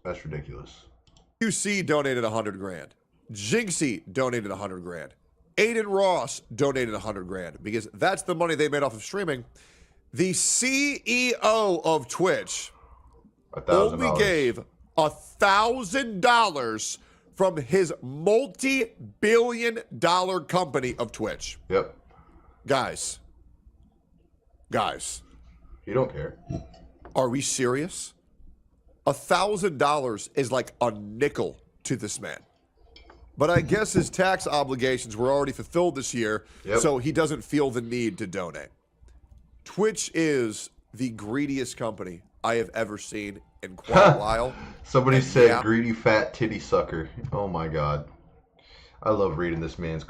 That's ridiculous. QC donated 100 grand. Jinxie donated 100 grand. Aiden Ross donated 100 grand because that's the money they made off of streaming. The CEO of Twitch only gave $1,000 from his multi-billion-dollar company of Twitch. Yep. Guys. You don't care. Are we serious? $1,000 is like a nickel to this man. But I guess his tax obligations were already fulfilled this year, so he doesn't feel the need to donate. Twitch is the greediest company I have ever seen in quite a while. Somebody said greedy fat titty sucker. Oh my god. I love reading this man's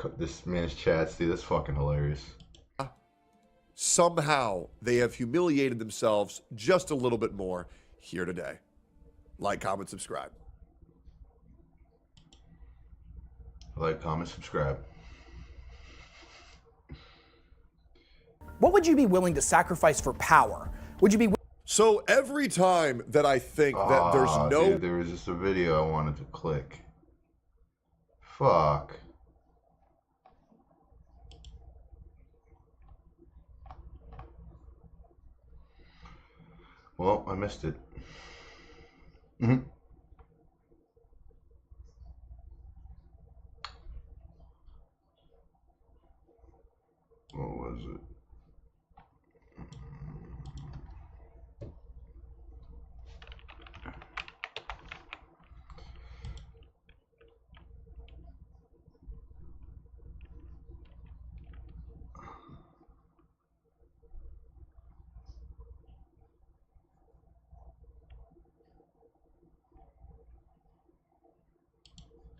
chats, dude. That's fucking hilarious. Somehow they have humiliated themselves just a little bit more here today. Like, comment, subscribe. Like, comment, subscribe. What would you be willing to sacrifice for power? Would you be... So every time that I think that there's no... Dude, there was just a video I wanted to click. Fuck. Well, I missed it. What was it?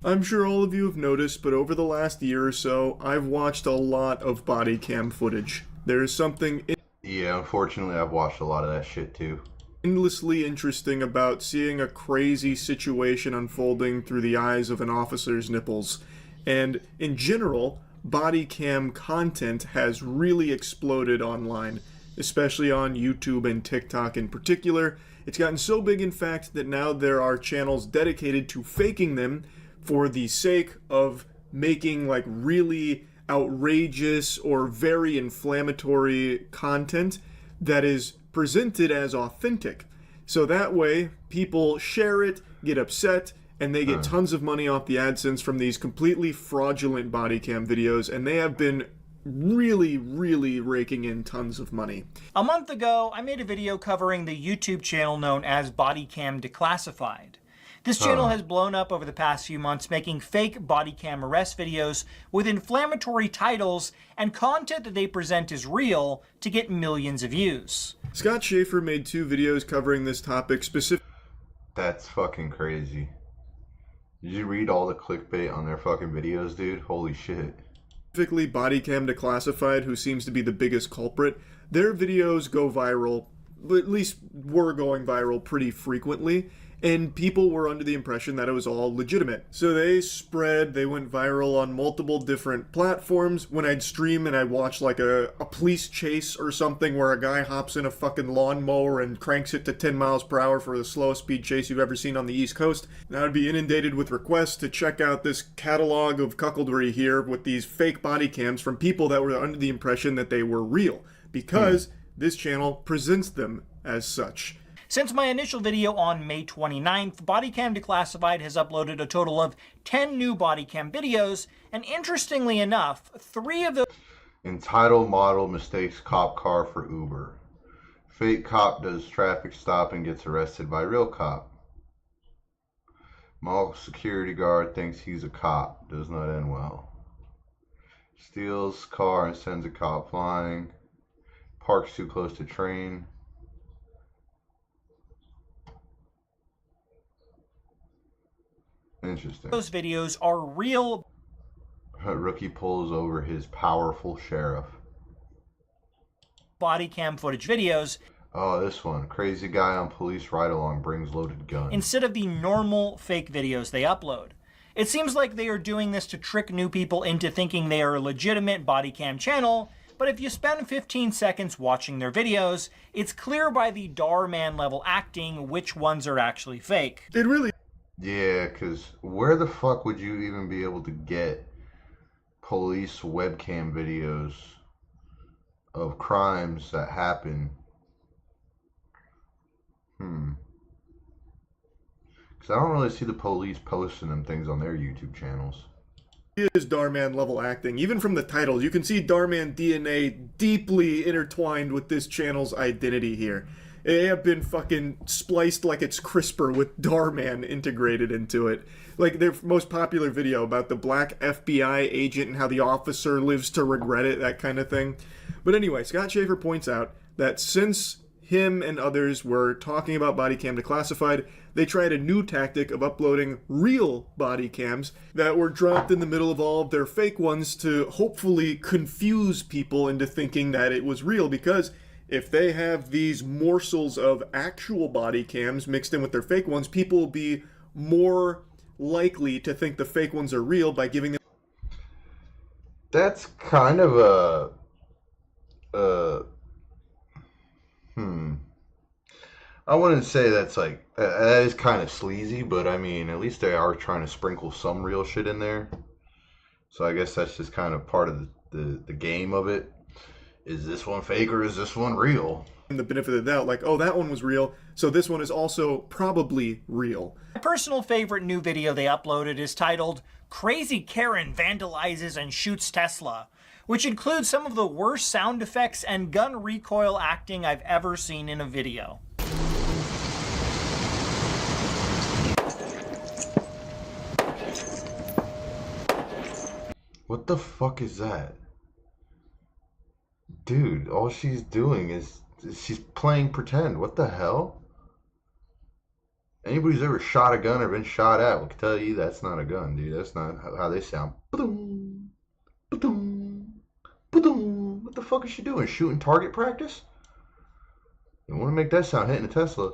I'm sure all of you have noticed, but over the last year or so, I've watched a lot of body cam footage. There is something Yeah, unfortunately, I've watched a lot of that shit too. endlessly interesting about seeing a crazy situation unfolding through the eyes of an officer's nipples. And in general, body cam content has really exploded online, especially on YouTube and TikTok in particular. It's gotten so big, in fact, that now there are channels dedicated to faking them for the sake of making like really outrageous or very inflammatory content that is presented as authentic. So that way, people share it, get upset, and they get tons of money off the AdSense from these completely fraudulent body cam videos, and they have been really, really raking in tons of money. A month ago, I made a video covering the YouTube channel known as Bodycam Declassified. This channel has blown up over the past few months, making fake body cam arrest videos with inflammatory titles and content that they present as real to get millions of views. Scott Schaefer made 2 videos covering this topic specifically. That's fucking crazy. Did you read all the clickbait on their fucking videos, dude? Holy shit. Specifically Bodycam Declassified, who seems to be the biggest culprit. Their videos go viral, at least were going viral pretty frequently, and people were under the impression that it was all legitimate. So they went viral on multiple different platforms. When I'd stream and I'd watch like a police chase or something where a guy hops in a fucking lawnmower and cranks it to 10 miles per hour for the slowest speed chase you've ever seen on the East Coast, and I would be inundated with requests to check out this catalog of cuckoldry here with these fake body cams from people that were under the impression that they were real, because this channel presents them as such. Since my initial video on May 29th, Bodycam Declassified has uploaded a total of 10 new bodycam videos, and interestingly enough, 3 of those... Entitled model mistakes cop car for Uber. Fake cop does traffic stop and gets arrested by real cop. Mall security guard thinks he's a cop. Does not end well. Steals car and sends a cop flying. Parks too close to train. Interesting. Those videos are real. Rookie pulls over his powerful sheriff. Body cam footage videos. Oh, this one. Crazy guy on police ride-along brings loaded gun. Instead of the normal fake videos they upload. It seems like they are doing this to trick new people into thinking they are a legitimate body cam channel, but if you spend 15 seconds watching their videos, it's clear by the Darman level acting which ones are actually fake. It really... Yeah, because where the fuck would you even be able to get police webcam videos of crimes that happen? Because I don't really see the police posting them things on their YouTube channels. It is Darman level acting. Even from the titles, you can see Darman DNA deeply intertwined with this channel's identity here. They have been fucking spliced like it's CRISPR with Darman integrated into it. Like their most popular video about the black FBI agent and how the officer lives to regret it, that kind of thing. But anyway, Scott Schaefer points out that since him and others were talking about Bodycam Declassified, they tried a new tactic of uploading real body cams that were dropped in the middle of all of their fake ones to hopefully confuse people into thinking that it was real, because if they have these morsels of actual body cams mixed in with their fake ones, people will be more likely to think the fake ones are real by giving them... That's kind of a... I wouldn't say that's like... That is kind of sleazy, but I mean, at least they are trying to sprinkle some real shit in there. So I guess that's just kind of part of the game of it. Is this one fake or is this one real? The benefit of the doubt, like, oh, that one was real, so this one is also probably real. My personal favorite new video they uploaded is titled Crazy Karen Vandalizes and Shoots Tesla, which includes some of the worst sound effects and gun recoil acting I've ever seen in a video. What the fuck is that? Dude, all she's doing is she's playing pretend. What the hell? Anybody who's ever shot a gun or been shot at will tell you that's not a gun, dude. That's not how they sound. What the the fuck is she doing? Shooting target practice? You want to make that sound hitting a Tesla.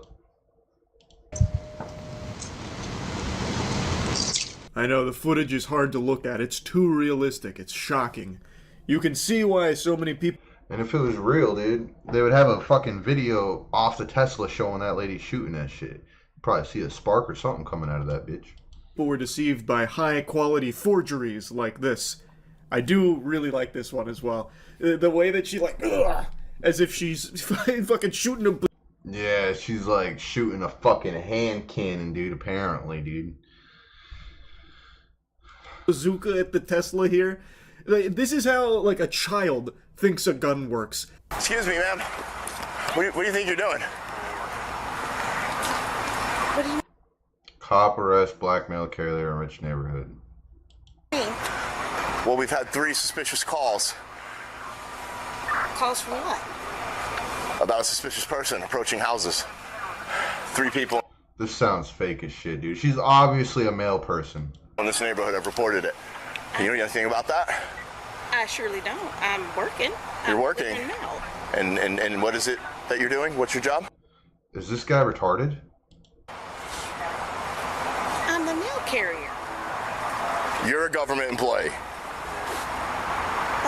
I know, the footage is hard to look at. It's too realistic. It's shocking. You can see why so many people... And if it was real, dude, they would have a fucking video off the Tesla showing that lady shooting that shit. You'd probably see a spark or something coming out of that bitch. People were deceived by high-quality forgeries like this. I do really like this one as well. The way that she, like, ugh, as if she's fucking shooting a... Yeah, she's like shooting a fucking hand cannon, dude, apparently, dude. Bazooka at the Tesla here. This is how, like, a child thinks a gun works. Excuse me, ma'am. What do you think you're doing? Cop arrests black male carrier in rich neighborhood. Well, we've had 3 suspicious calls. Calls for what? About a suspicious person approaching houses. 3 people This sounds fake as shit, dude. She's obviously a male person. in this neighborhood have reported it. Do you know anything about that? I surely don't. I'm working. You're I'm working? now. And what is it that you're doing? What's your job? Is this guy retarded? I'm the mail carrier. You're a government employee.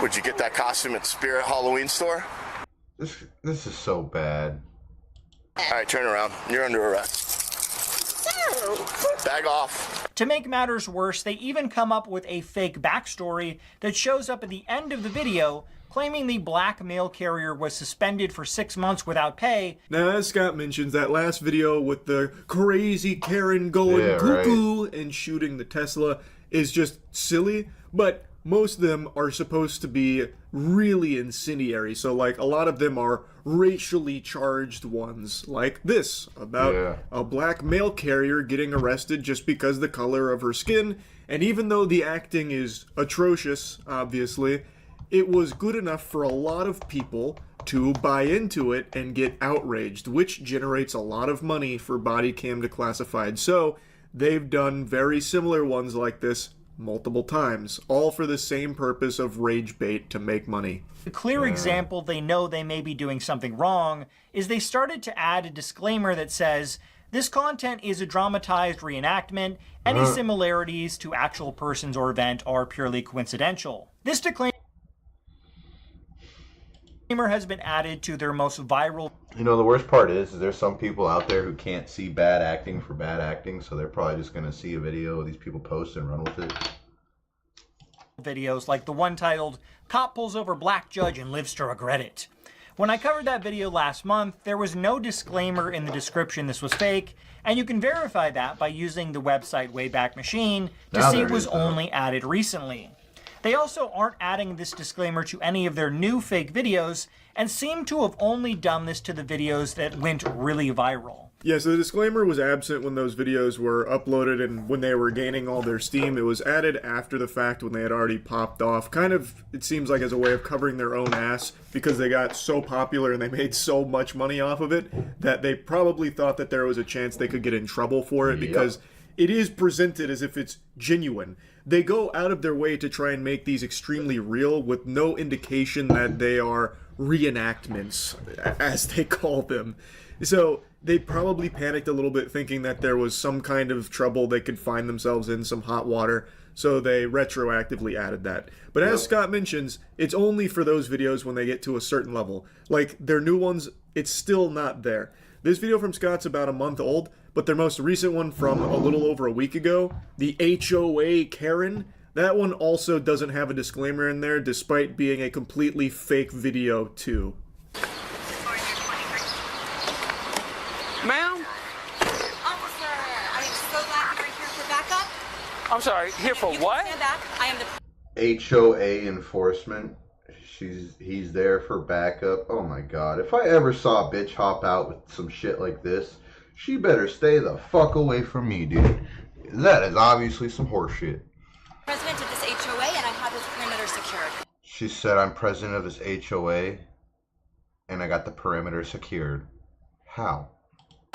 Would you get that costume at Spirit Halloween store? This is so bad. All right, turn around. You're under arrest. Bag off. To make matters worse, they even come up with a fake backstory that shows up at the end of the video, claiming the black mail carrier was suspended for 6 months without pay. Now, as Scott mentions, that last video with the crazy Karen going cuckoo and shooting the Tesla is just silly, but most of them are supposed to be really incendiary. So, like, a lot of them are racially charged ones, like this, about a black mail carrier getting arrested just because the color of her skin. And even though the acting is atrocious, obviously, it was good enough for a lot of people to buy into it and get outraged, which generates a lot of money for Body Cam Declassified. So, they've done very similar ones like this multiple times, all for the same purpose of rage bait to make money. A clear example they know they may be doing something wrong is they started to add a disclaimer that says, this content is a dramatized reenactment. Any similarities to actual persons or event are purely coincidental. This disclaimer has been added to their most viral... You know, the worst part is there's some people out there who can't see bad acting for bad acting, so they're probably just going to see a video of these people post and run with it. Videos like the one titled, Cop Pulls Over Black Judge and Lives to Regret It. When I covered that video last month, there was no disclaimer in the description this was fake, and you can verify that by using the website Wayback Machine to see it was only added recently. They also aren't adding this disclaimer to any of their new fake videos, and seem to have only done this to the videos that went really viral. Yeah, so the disclaimer was absent when those videos were uploaded and when they were gaining all their steam. It was added after the fact when they had already popped off. Kind of, it seems like, as a way of covering their own ass, because they got so popular and they made so much money off of it that they probably thought that there was a chance they could get in trouble for it, because it is presented as if it's genuine. They go out of their way to try and make these extremely real with no indication that they are reenactments, as they call them. So they probably panicked a little bit thinking that there was some kind of trouble they could find themselves in, some hot water, so they retroactively added that. But as Scott mentions, it's only for those videos when they get to a certain level. Like, their new ones, it's still not there. This video from Scott's about a month old, but their most recent one from a little over a week ago, the HOA Karen, that one also doesn't have a disclaimer in there, despite being a completely fake video too. Ma'am? Officer, I am so glad you're here for backup. I'm sorry, here for what? Stand up. I am the HOA enforcement. He's there for backup. Oh my god. If I ever saw a bitch hop out with some shit like this, she better stay the fuck away from me, dude. That is obviously some horse shit. president of this HOA and I have this perimeter secured. She said, I'm president of this HOA and I got the perimeter secured. How?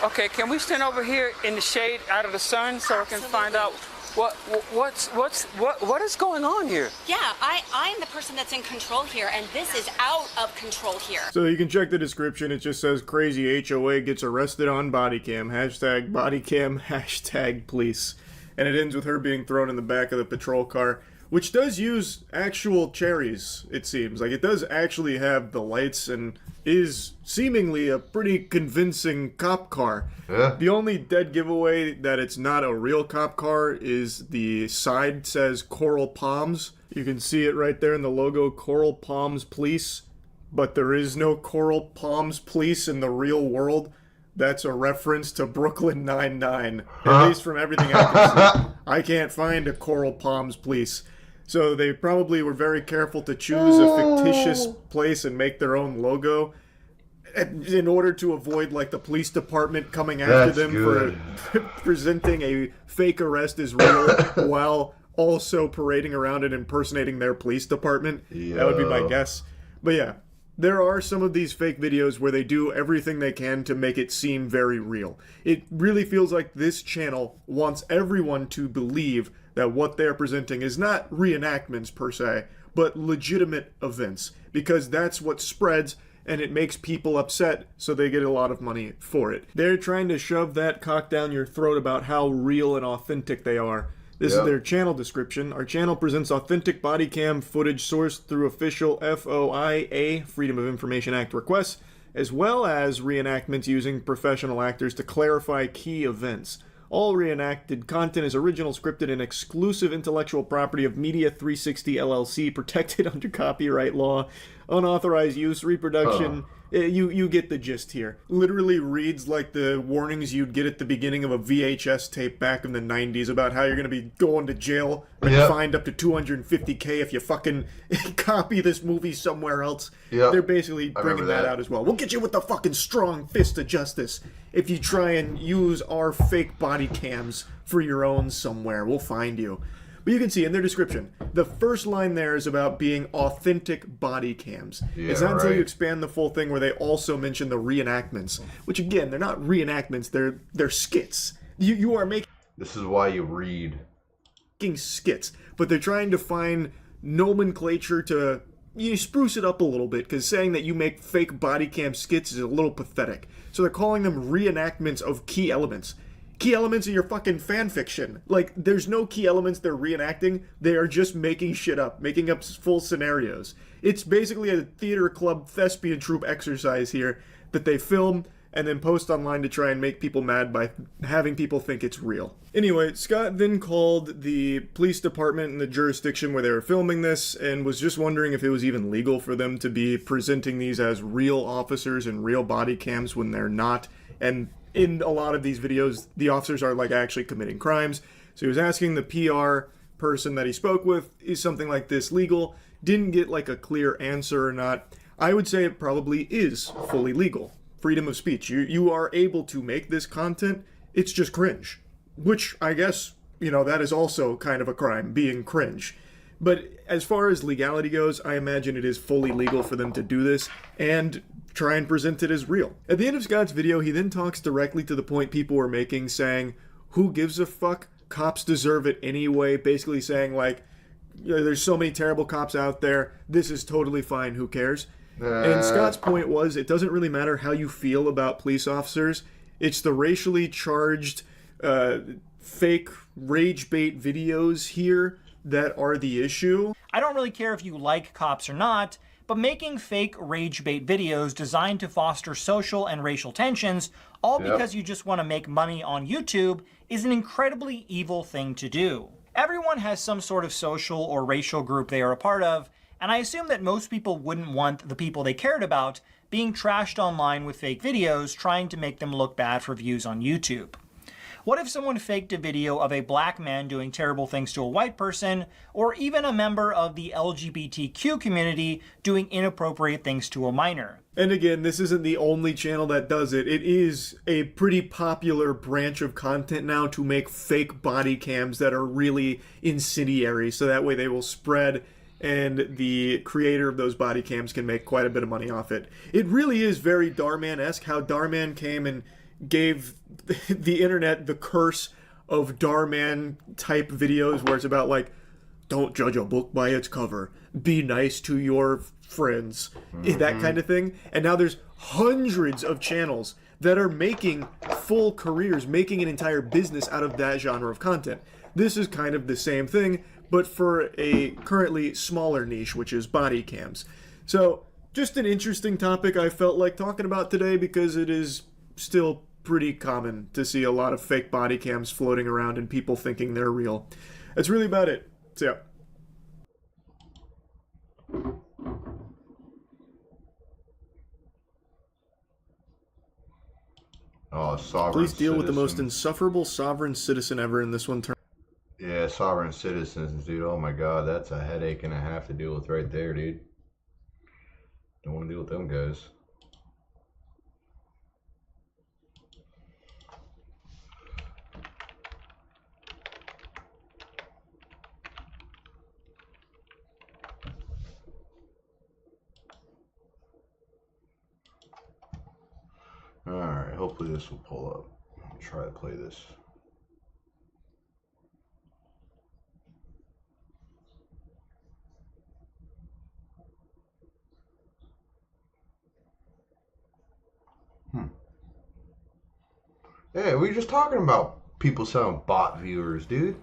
Okay, can we stand over here in the shade out of the sun so I can find out What is going on here? Yeah, I'm the person that's in control here, and this is out of control here. So you can check the description. It just says crazy HOA gets arrested on body cam. Hashtag body cam, hashtag police. And it ends with her being thrown in the back of the patrol car, which does use actual cherries, it seems. Like, it does actually have the lights and is seemingly a pretty convincing cop car. Yeah. The only dead giveaway that it's not a real cop car is the side says Coral Palms. You can see it right there in the logo, Coral Palms Police. But there is no Coral Palms Police in the real world. That's a reference to Brooklyn Nine-Nine. At least from everything I can see. I can't find a Coral Palms Police. So they probably were very careful to choose a fictitious place and make their own logo in order to avoid, like, the police department coming after them for presenting a fake arrest as real while also parading around and impersonating their police department. That would be my guess. But yeah, there are some of these fake videos where they do everything they can to make it seem very real. It really feels like this channel wants everyone to believe that what they're presenting is not reenactments per se, but legitimate events, because that's what spreads and it makes people upset, so they get a lot of money for it. They're trying to shove that cock down your throat about how real and authentic they are. This is their channel description. Our channel presents authentic body cam footage sourced through official FOIA, Freedom of Information Act requests, as well as reenactments using professional actors to clarify key events. All reenacted content is original, scripted, and exclusive intellectual property of Media 360 LLC, protected under copyright law. Unauthorized use, reproduction. You get the gist here. Literally reads like the warnings you'd get at the beginning of a VHS tape back in the 90s about how you're going to be going to jail and fined up to $250K if you fucking copy this movie somewhere else. They're basically bringing that out as well. We'll get you with the fucking strong fist of justice if you try and use our fake body cams for your own somewhere. We'll find you. But you can see in their description, the first line there is about being authentic body cams. It's not until you expand the full thing where they also mention the reenactments, which again, they're not reenactments, they're skits. You are making... This is why you read. Skits, but they're trying to find nomenclature to spruce it up a little bit, because saying that you make fake body cam skits is a little pathetic. So they're calling them reenactments of key elements. Key elements of your fucking fan fiction. Like, there's no key elements they're reenacting. They are just making shit up, making up full scenarios. It's basically a theater club thespian troupe exercise here that they film and then post online to try and make people mad by having people think it's real. Anyway, Scott then called the police department in the jurisdiction where they were filming this and was just wondering if it was even legal for them to be presenting these as real officers and real body cams when they're not. And in a lot of these videos, the officers are like actually committing crimes. So he was asking the PR person that he spoke with, is something like this legal? Didn't get like a clear answer or not. I would say it probably is fully legal. Freedom of speech. You are able to make this content. It's just cringe. Which I guess, that is also kind of a crime, being cringe. But as far as legality goes, I imagine it is fully legal for them to do this and try and present it as real. At the end of Scott's video, he then talks directly to the point people were making, saying, who gives a fuck? Cops deserve it anyway. Basically saying, like, there's so many terrible cops out there. This is totally fine. Who cares? And Scott's point was, it doesn't really matter how you feel about police officers. It's the racially charged, fake rage bait videos here that are the issue. I don't really care if you like cops or not, but making fake rage bait videos designed to foster social and racial tensions, all because you just want to make money on YouTube, is an incredibly evil thing to do. Everyone has some sort of social or racial group they are a part of, and I assume that most people wouldn't want the people they cared about being trashed online with fake videos trying to make them look bad for views on YouTube. What if someone faked a video of a black man doing terrible things to a white person, or even a member of the LGBTQ community doing inappropriate things to a minor? And again, this isn't the only channel that does it. It is a pretty popular branch of content now to make fake body cams that are really incendiary, so that way they will spread and the creator of those body cams can make quite a bit of money off it. It really is very Darman-esque how Darman came and gave the internet the curse of Darman type videos where it's about like, don't judge a book by its cover, be nice to your friends, that kind of thing. And now there's hundreds of channels that are making full careers, making an entire business out of that genre of content. This is kind of the same thing, but for a currently smaller niche, which is body cams. So just an interesting topic I felt like talking about today, because it is still pretty common to see a lot of fake body cams floating around and people thinking they're real. That's really about it. So yeah. Oh, sovereign Please deal with the most citizen. insufferable sovereign citizen ever in this one turn. Yeah, sovereign citizens, dude. Oh my god, that's a headache and a half to deal with right there, dude. Don't want to deal with them guys. Alright, hopefully this will pull up. I'll try to play this. Hey, we were just talking about people selling bot viewers, dude.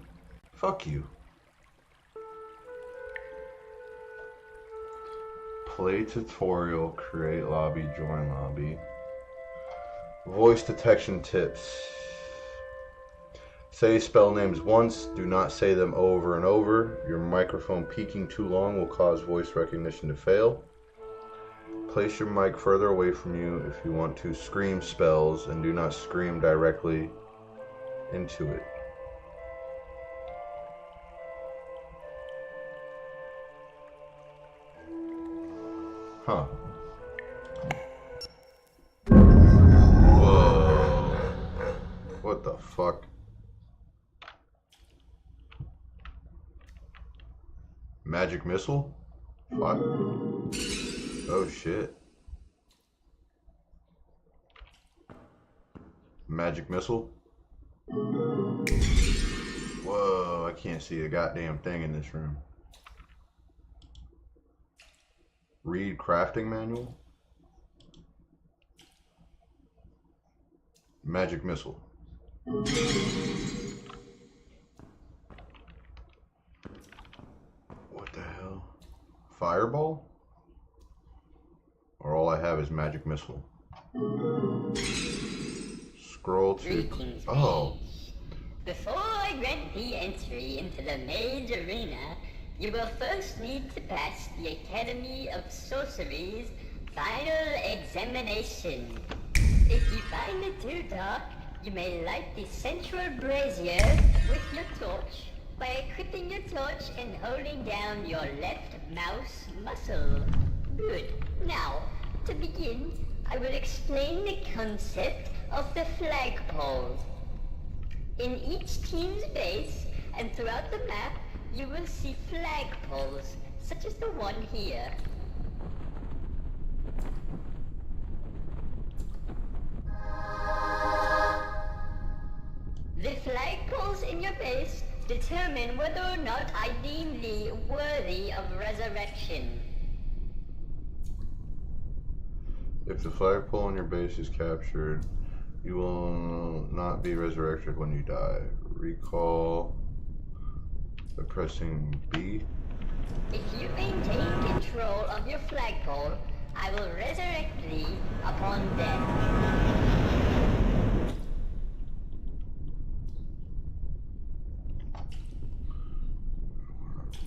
Fuck you. Play tutorial, create lobby, join lobby. Voice detection tips. Say spell names once, do not say them over and over. Your microphone peaking too long will cause voice recognition to fail. Place your mic further away from you if you want to scream spells, and do not scream directly into it. Huh. Whoa. What the fuck? Magic missile? What? Oh shit. Magic missile? Whoa, I can't see a goddamn thing in this room. Read crafting manual? Magic missile. What the hell? Fireball? Or all I have is magic missile. Scroll to... Oh. Before I grant thee entry into the mage arena, you will first need to pass the Academy of Sorcery's final examination. If you find it too dark, you may light the central brazier with your torch by equipping your torch and holding down your left mouse muscle. Good. Now, to begin, I will explain the concept of the flagpole. In each team's base and throughout the map, you will see flagpoles, such as the one here. The flagpoles in your base determine whether or not I deem thee worthy of resurrection. If the flagpole on your base is captured, you will not be resurrected when you die. Recall by pressing B. If you maintain control of your flagpole, I will resurrect thee upon death.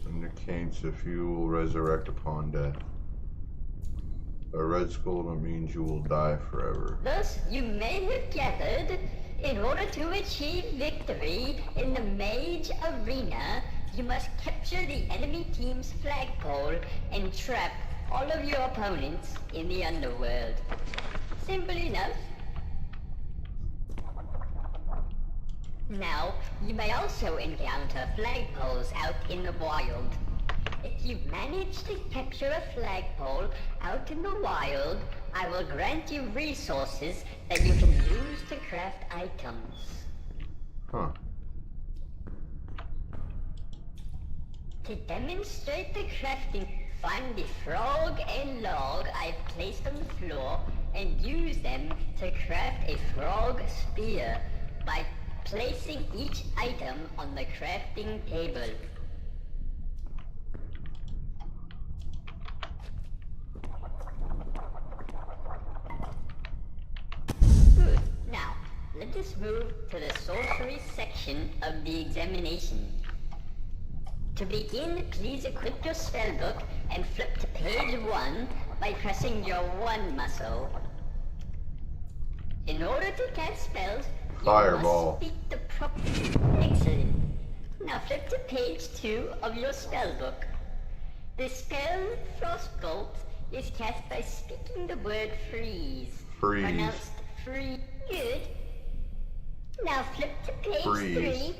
Indicates if you will resurrect upon death. A red skull means you will die forever. Thus, you may have gathered, in order to achieve victory in the mage arena, you must capture the enemy team's flagpole and trap all of your opponents in the underworld. Simple enough. Now, you may also encounter flagpoles out in the wild. If you manage to capture a flagpole out in the wild, I will grant you resources that you can use to craft items. Huh. To demonstrate the crafting, find the frog and log I've placed on the floor and use them to craft a frog spear by placing each item on the crafting table. Good. Now, let us move to the sorcery section of the examination. To begin, please equip your spellbook and flip to page 1 by pressing your 1 muscle. In order to cast spells, Fireball. you must speak the proper... Excellent. Now flip to page 2 of your spellbook. The spell Frostbolt is cast by speaking the word freeze. Freeze. Pronounced free. Good. Now flip to page Freeze. 3.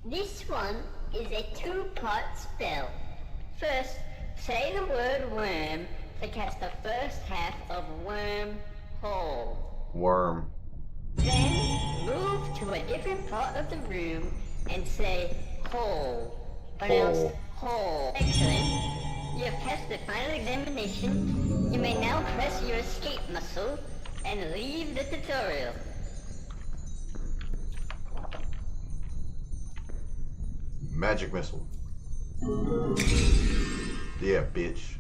This one is a 2-part spell. First, say the word worm to cast the first half of worm hole. Worm. Then, move to a different part of the room and say hole. Pronounced hole. Excellent. You have passed the final examination. You may now press your escape muscle and leave the tutorial. Magic missile. Yeah, bitch.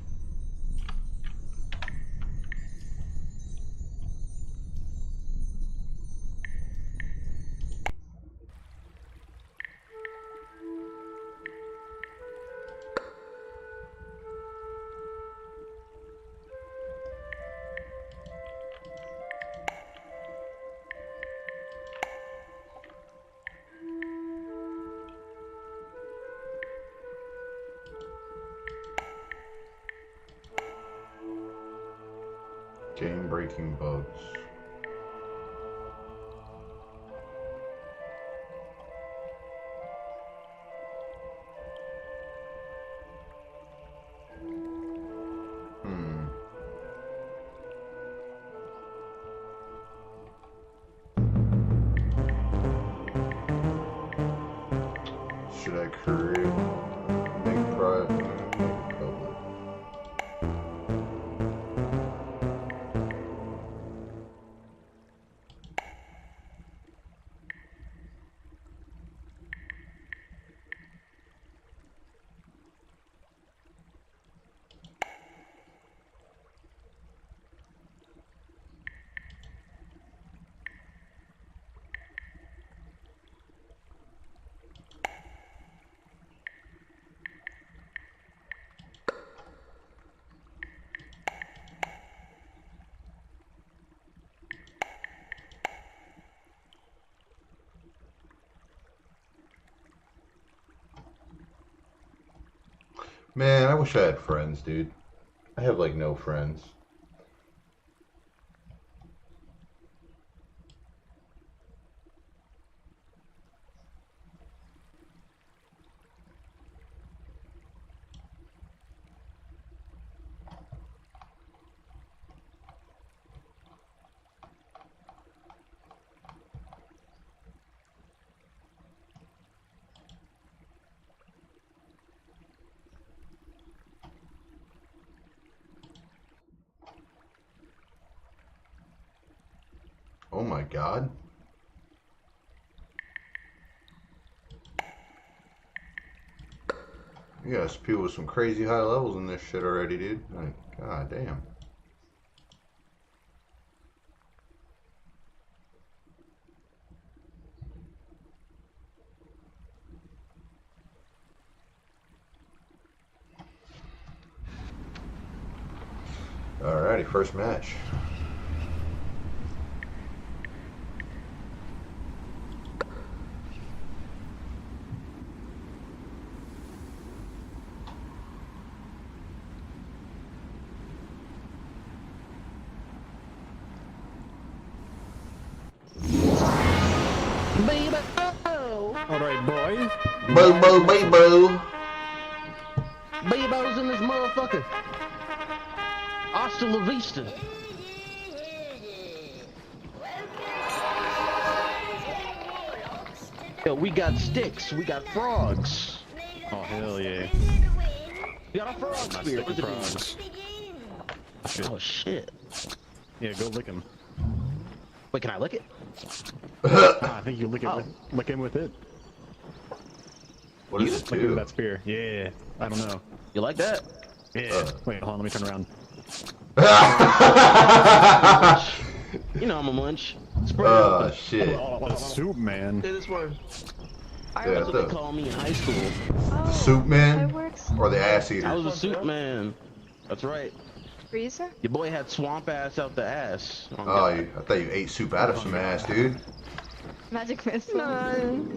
Game-breaking bugs. Should I create, make private, make public? Man, I wish I had friends, dude. I have like no friends. Oh my god. You got people with some crazy high levels in this shit already, dude. Like, god damn. Alrighty, first match. Baby, all right, boy. Boo, boo, boo, boo. Babo's in this motherfucker. Hasta la vista. Yo, we got sticks. We got frogs. Oh, hell yeah. You got a frog spear. Oh, shit. Yeah, go lick him. Wait, can I lick it? I think you lick it lick him with it. What does it do? With that spear. Yeah, I don't know. You like that? Yeah. Wait, hold on, let me turn around. You know I'm a munch. Shit. The soup man. This one. That's what they call me in high school. The soup man? Or the ass eater? I was a soup man. That's right. Freezer? Your boy had swamp ass out the ass. Oh, I thought you ate soup out of some ass, dude. Magic missile.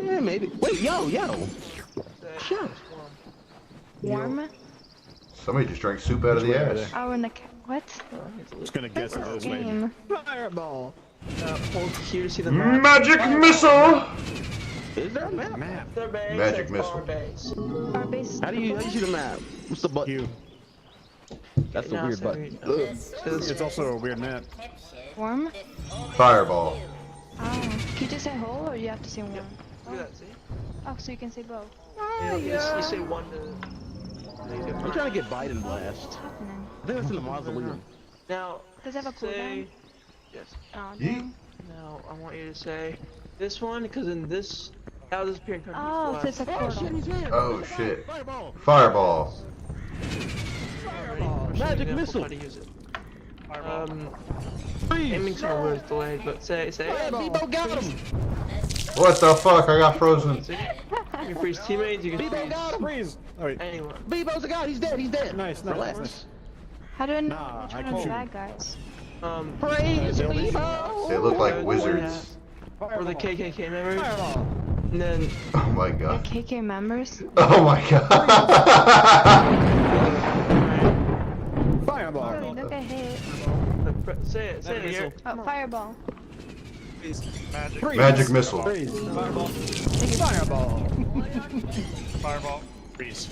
Yeah, maybe. Wait, yo. Shut. Warm? Somebody just drank soup out of the ass. Oh, in the what? Just gonna guess it was game. Fireball. Hold Q to see the map. Magic missile! Is there a map? Magic missile. How do you see the map? What's the button? That's a weird button. It's also a weird map. Warm? Fireball. Can you just say whole or you have to say warm? Look at that, see? Oh, so you can say both. Yeah, you say one to... I'm trying to get Biden blast. I think that's in the mausoleum. Now, does it have a cooldown? Yes. Oh, damn. Now, I want you to say this one, because in this... That'll disappear in country. Oh, so it's a portal. Oh, shit. Fireball. Magic missile. Aiming somewhere is delayed, but say. Bebo got him. What the fuck? I got frozen. You can freeze teammates, you can Bebo got him. freeze anyone. Bebo's a god. He's dead. Nice. Relax. How do I know which one are the bad guys? Praise Bebo. They look like wizards. Or the KKK members. And then... Oh my god. KK members? Oh my god. Fireball. Oh, look, I hit. Say it here. Oh, fireball. Magic missile. Fireball. Fireball. Freeze.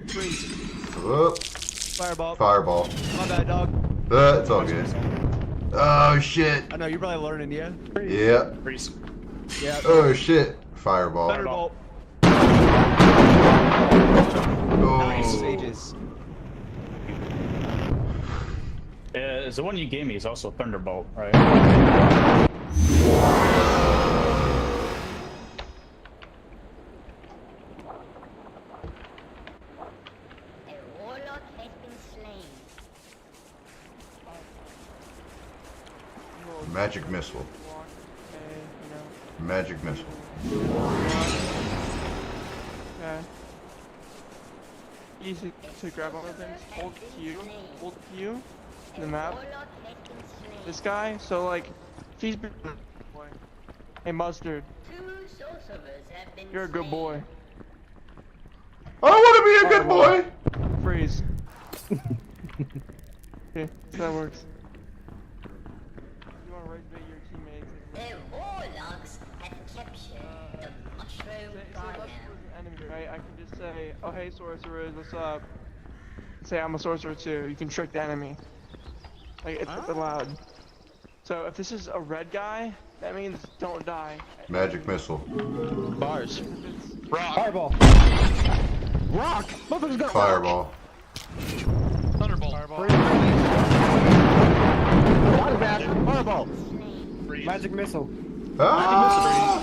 Freeze. Fireball. Fireball. My bad, dog. It's all good. Oh shit. I know, you're probably learning, yeah? Yeah. Freeze. Yeah. Oh shit. Fireball. Thunderbolt. Oh. Nice. Sages. The one you gave me is also Thunderbolt, right? Magic missile. Magic missile. Okay. Easy to grab all the things. Hold Q. The map. This guy. So like, if he's been. Hey Mustard. You're a good boy. I want to be a good boy. Freeze. Okay, so that works. You want to regulate your teammates. The warlocks have captured the mushroom farm. Enemy, right? I can just say, oh hey sorcerers, what's up? Say I'm a sorcerer too. You can trick the enemy. Like it's allowed. So if this is a red guy, that means don't die. Magic missile. Bars. Rock. Fireball. Rock. Motherfucker's got Fireball. Thunderbolt. Fireball. Magic missile. Ah!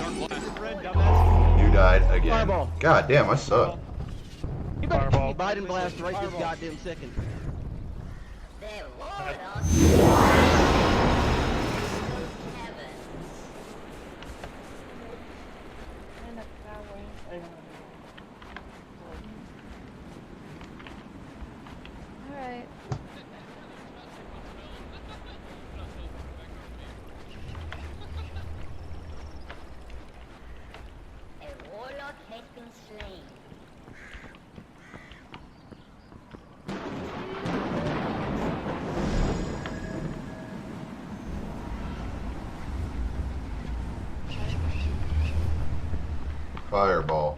You died again. Fireball. God damn, I suck. You better keep Biden blast right this goddamn second. Alright. A warlock has been slain. Fireball.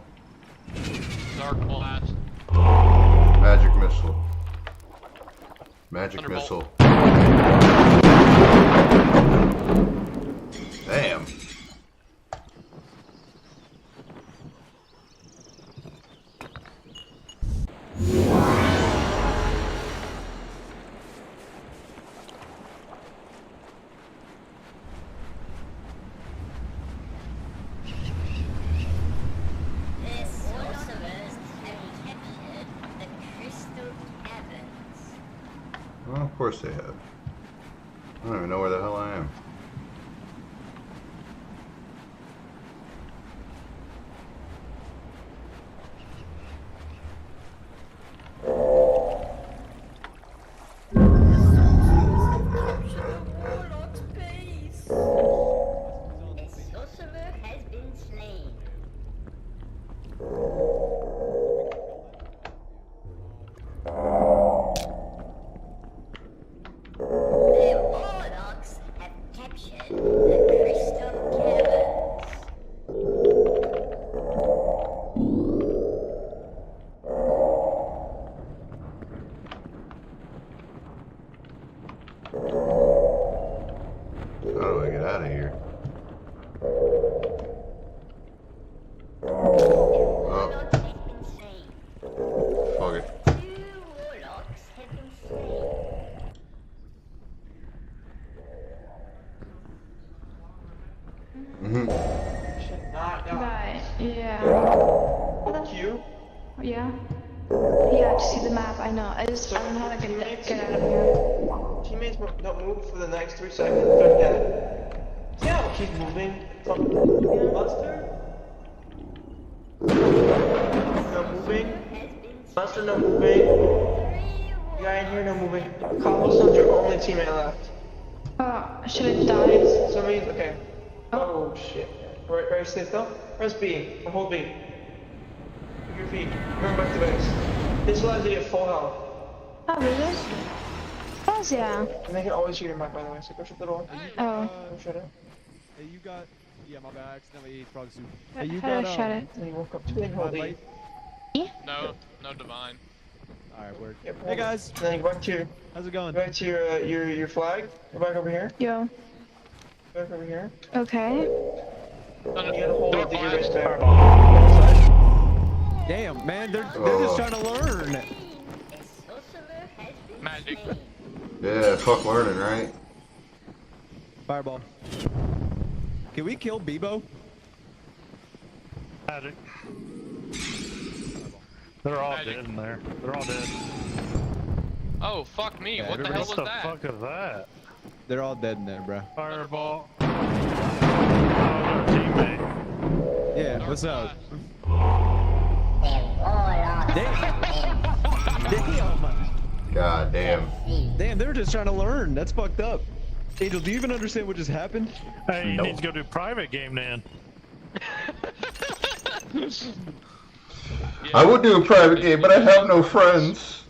Dark blast. Magic missile. Magic missile. Damn. course they have. I don't even know where the hell I am. Right, yeah. Fuck you. Yeah. Yeah, to see the map, I know. I don't know how to get out of here. Teammates don't move for the next 3 seconds. Don't get it. Yeah, keep moving. Buster. No moving. Buster, no moving. Guy in here, no moving. Cobblestone's your only teammate left. Should I die? Somebody, okay. Oh shit. Right, stay still. Press B, or hold B. With your feet. Remember back to base. This allows you to get full health. Oh, really? Yes, yeah. And they can always shoot your mic, by the way, so go shut the door. Oh. Go shut it. Hey, you got... Yeah, my bad. I accidentally ate frog soup. How Hey, you do I got, shut it? And you woke up to hold E. No, no divine. Alright, word. Yep, Hey, guys. Then you go back to your... How's it going? Go back to your flag. Go back over here. Yo. Go back over here. Okay. You gotta hold it to your wrist back. Damn, man, they're just trying to learn. Magic. Yeah, fuck learning, right? Fireball. Can we kill Bebo? Magic. They're all dead in there. They're all dead. Oh, fuck me. Yeah, What the hell was What the that? fuck is that? They're all dead in there, bro. Fireball. Oh, their teammate. Yeah, what's up? God damn. Damn, they were just trying to learn. That's fucked up. Angel, do you even understand what just happened? Hey, you need to go do private game then. I would do a private game, but I have no friends.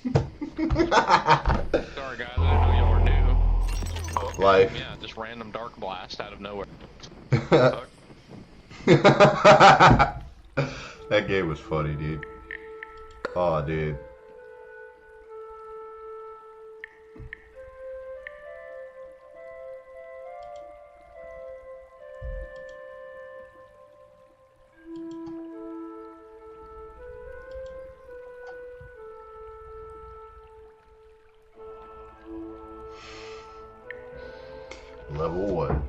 Sorry guys, I didn't know y'all were new. Okay. Life. Yeah, just random dark blast out of nowhere. That game was funny, dude. Oh, dude. Level 1.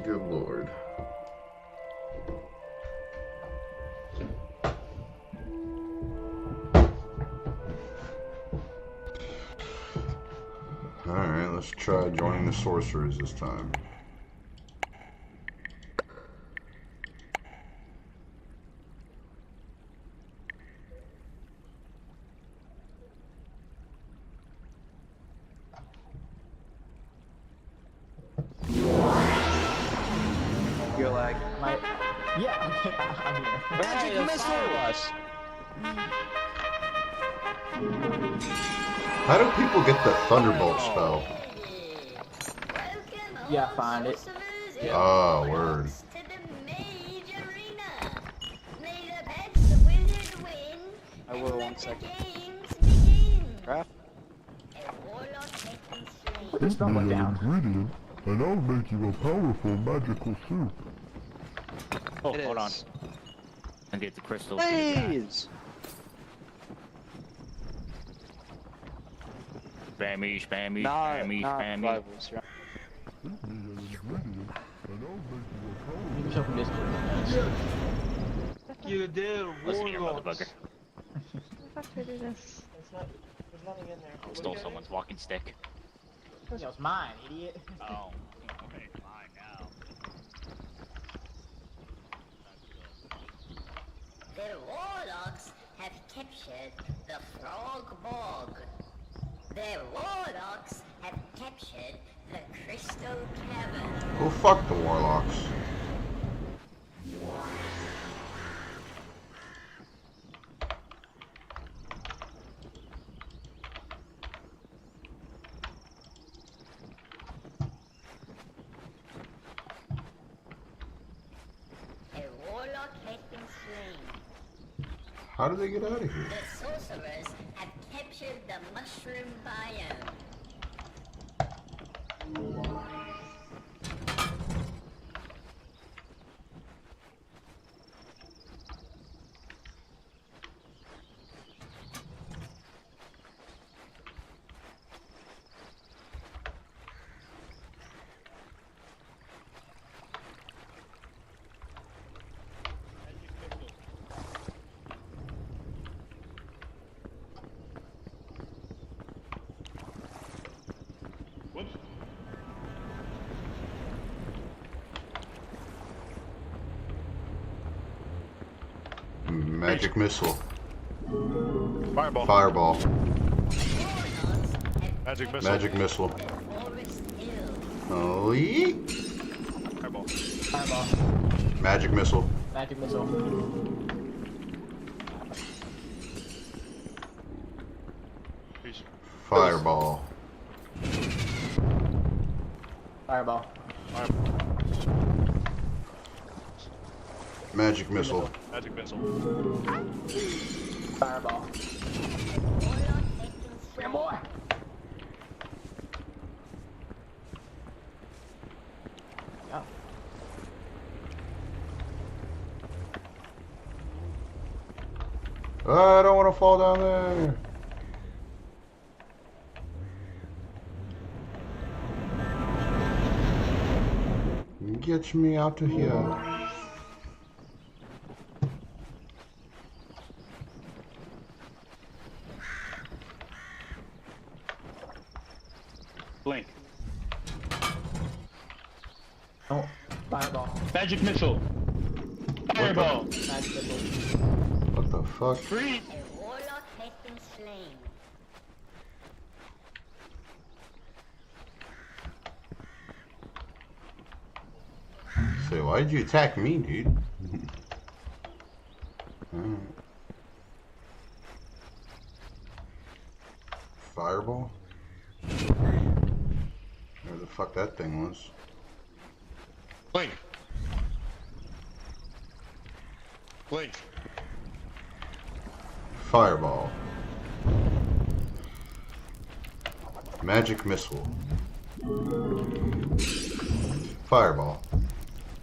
Good lord. Alright, let's try joining the sorcerers this time. You're like, Yeah, I'm here. Magic missile us. How do people get the Thunderbolt spell? Yeah, find it. Oh, word. I will 1 second. Craft. Put this number down. Ingredient, and I'll make you a powerful magical soup. Oh, hold on. And get the crystals. Please. Spammy, spammy, Not spammy, spammy. rivals, right? Open this. You did, Listen here, warlocks. motherfucker. fuck do I do this? There's nothing in there. I stole someone's walking stick. It was mine, idiot. Oh. Okay, mine now. The warlocks have captured the frog bog. The warlocks have captured the crystal cavern. Oh, fuck the warlocks. A warlock has been slain. How did they get out of here? The sorcerers have captured the mushroom biome. Whoops. Magic missile. Fireball. Fireball. Magic missile. Magic missile. Oh, yeet. Fireball. Fireball. Magic missile. Magic missile. Fireball. Fireball. Magic missile. Magic missile. Fireball. Yeah, boy. Yeah. I don't want to fall down there. Get me out of here. Blink. Oh, fireball. Magic missile. Fireball. Magic missile. What the fuck? Freeze. A warlock has been slain. Say, why'd you attack me, dude? Alright. Fireball? Where the fuck that thing was? Blink. Blink. Fireball. Magic missile. Fireball.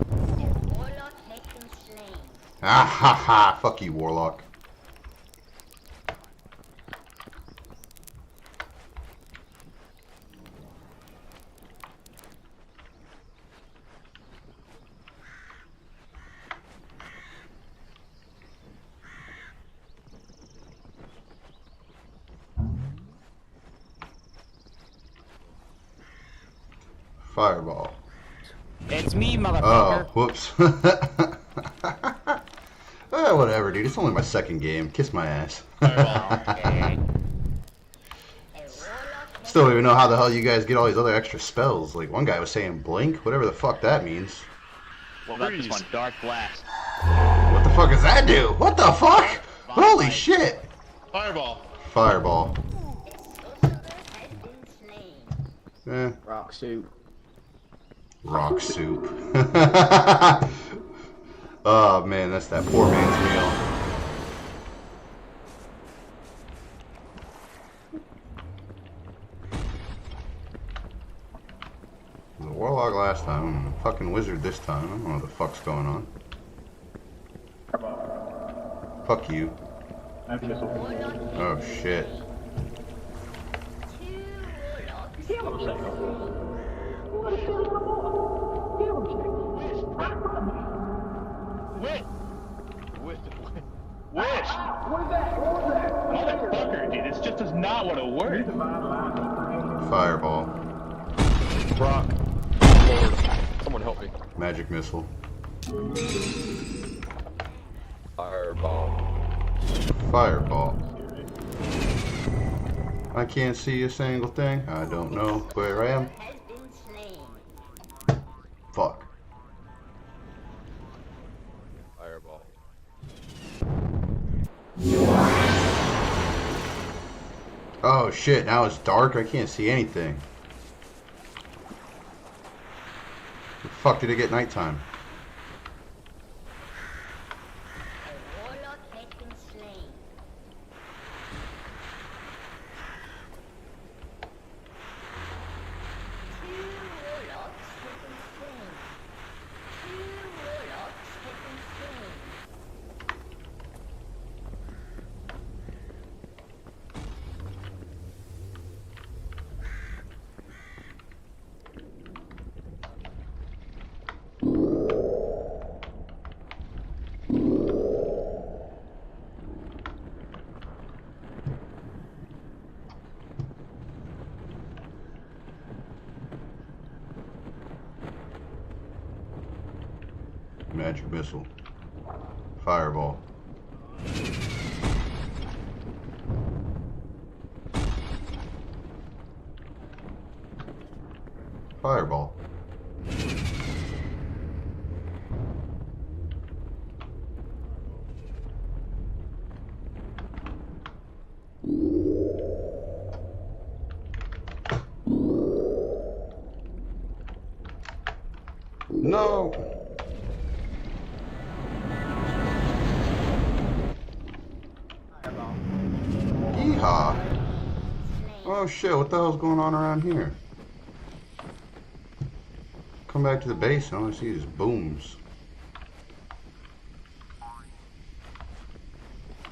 Warlock has been slain. Ah ha ha! Fuck you, warlock. Fireball. It's me, motherfucker. Oh, whoops. Whatever, dude. It's only my second game. Kiss my ass. Still don't even know how the hell you guys get all these other extra spells. Like, one guy was saying blink, whatever the fuck that means. What about this one? Dark blast. What the fuck does that do? What the fuck? Holy shit. Fireball. Fireball. Eh. Rock soup. Rock soup. Oh man, that's that poor man's meal. The warlock last time, fucking wizard this time. I don't know what the fuck's going on. Fuck you. Oh shit. Wish! What was that? this just does not want to work. Fireball. Rock. Lord. Someone help me. Magic missile. Fireball. Fireball. I can't see a single thing. I don't know where I am. Fuck. Fireball. Oh shit, now it's dark. I can't see anything. The fuck did it get nighttime? Magic missile. Fireball. Fireball. No. Yeehaw. Oh shit, what the hell's going on around here? Come back to the base and all I see is booms.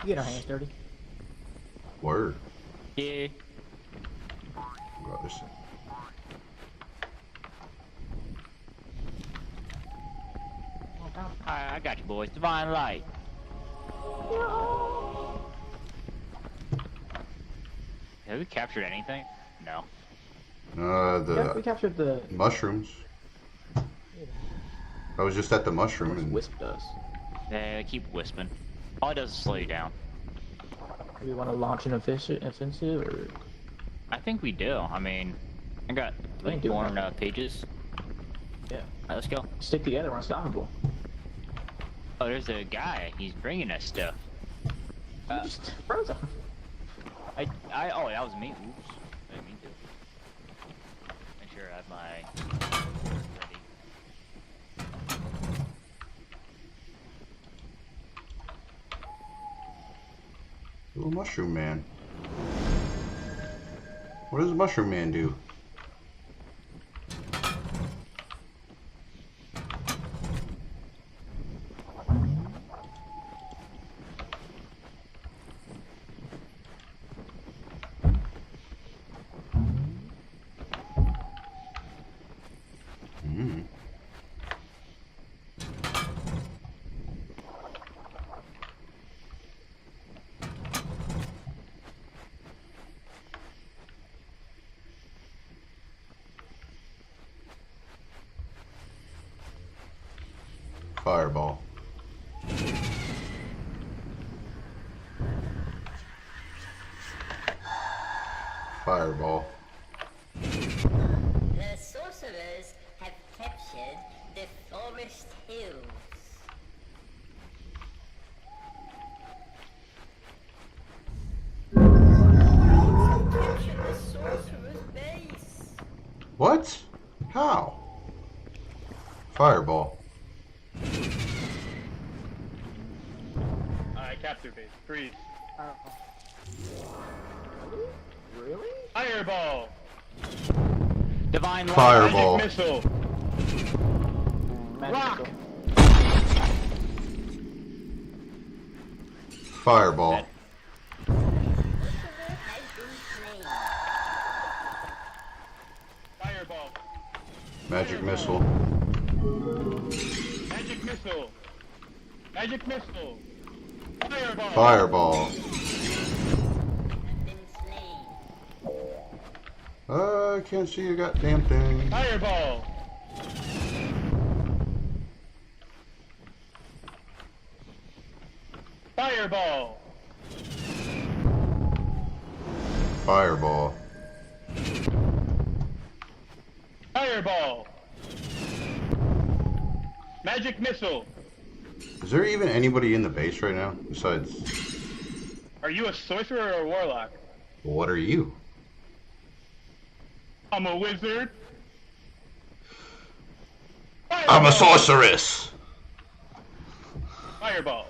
You get our hands dirty. Word. Yeah. Got this. I got you, boys. Divine light. Have we captured anything? No. The we captured the mushrooms. I was just at the mushroom and wisped us. They keep wisping. All it does is slow you down. Do we want to launch an offensive, or? I think we do. I mean, I got 4 pages. Yeah. Alright, let's go. Stick together, we're unstoppable. Oh, there's a guy. He's bringing us stuff. Just frozen. Oh, that was me. Oops. I didn't mean to. Make sure I have my ready. Little mushroom man. What does the mushroom man do? Fireball. Fireball. The sorcerers have captured the forest hills. Captured the sorcerer's base. What? How? Fireball. Alright, capture base. Freeze. Really? Fireball. Divine light. Fireball. Magic missile. Rock. Fireball. Fireball. Magic missile. Magic missile. Magic missile. Fireball. Fireball. I can't see a goddamn thing. Fireball. Fireball. Fireball. Fireball. Magic missile. Is there even anybody in the base right now besides? Are you a sorcerer or a warlock? What are you? I'm a wizard. I'm a sorceress. Fireball.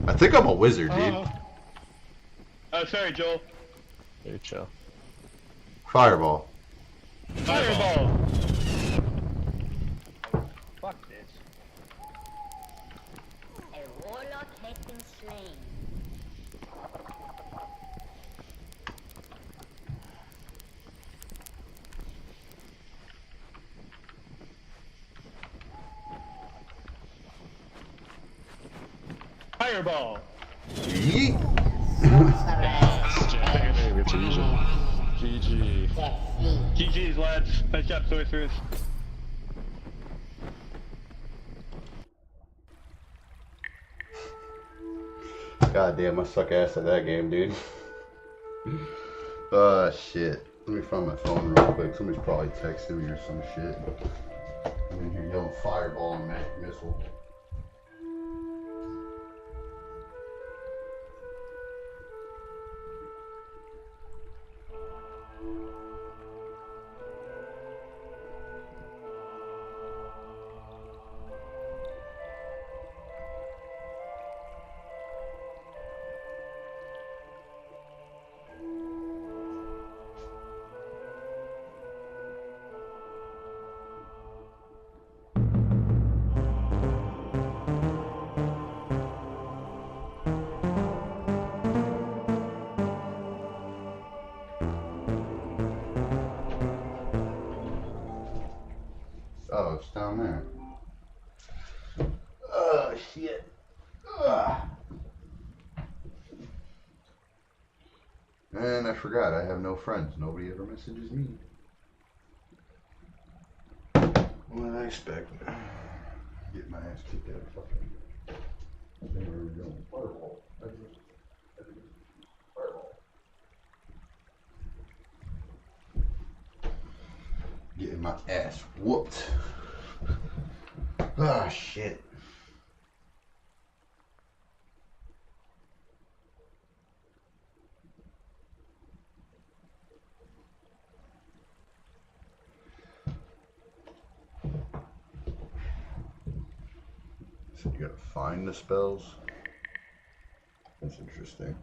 I think I'm a wizard, dude. Oh, sorry, Joel. Very chill. Fireball. Fireball. Fuck this. A warlock has been slain. Fireball. Yeet. GG. GG's, lads. Nice job, sorcerers. God damn, I suck ass at that game, dude. Shit. Let me find my phone real quick. Somebody's probably texting me or some shit. I'm in here yelling fireball and magic missile. Oh, it's down there. Oh, shit. Ugh. And I forgot, I have no friends. Nobody ever messages me. What did I expect? Get my ass kicked out of fucking... Where are we going? Fireball. Fireball. Getting my ass whooped. Ah, shit. So you gotta find the spells? That's interesting.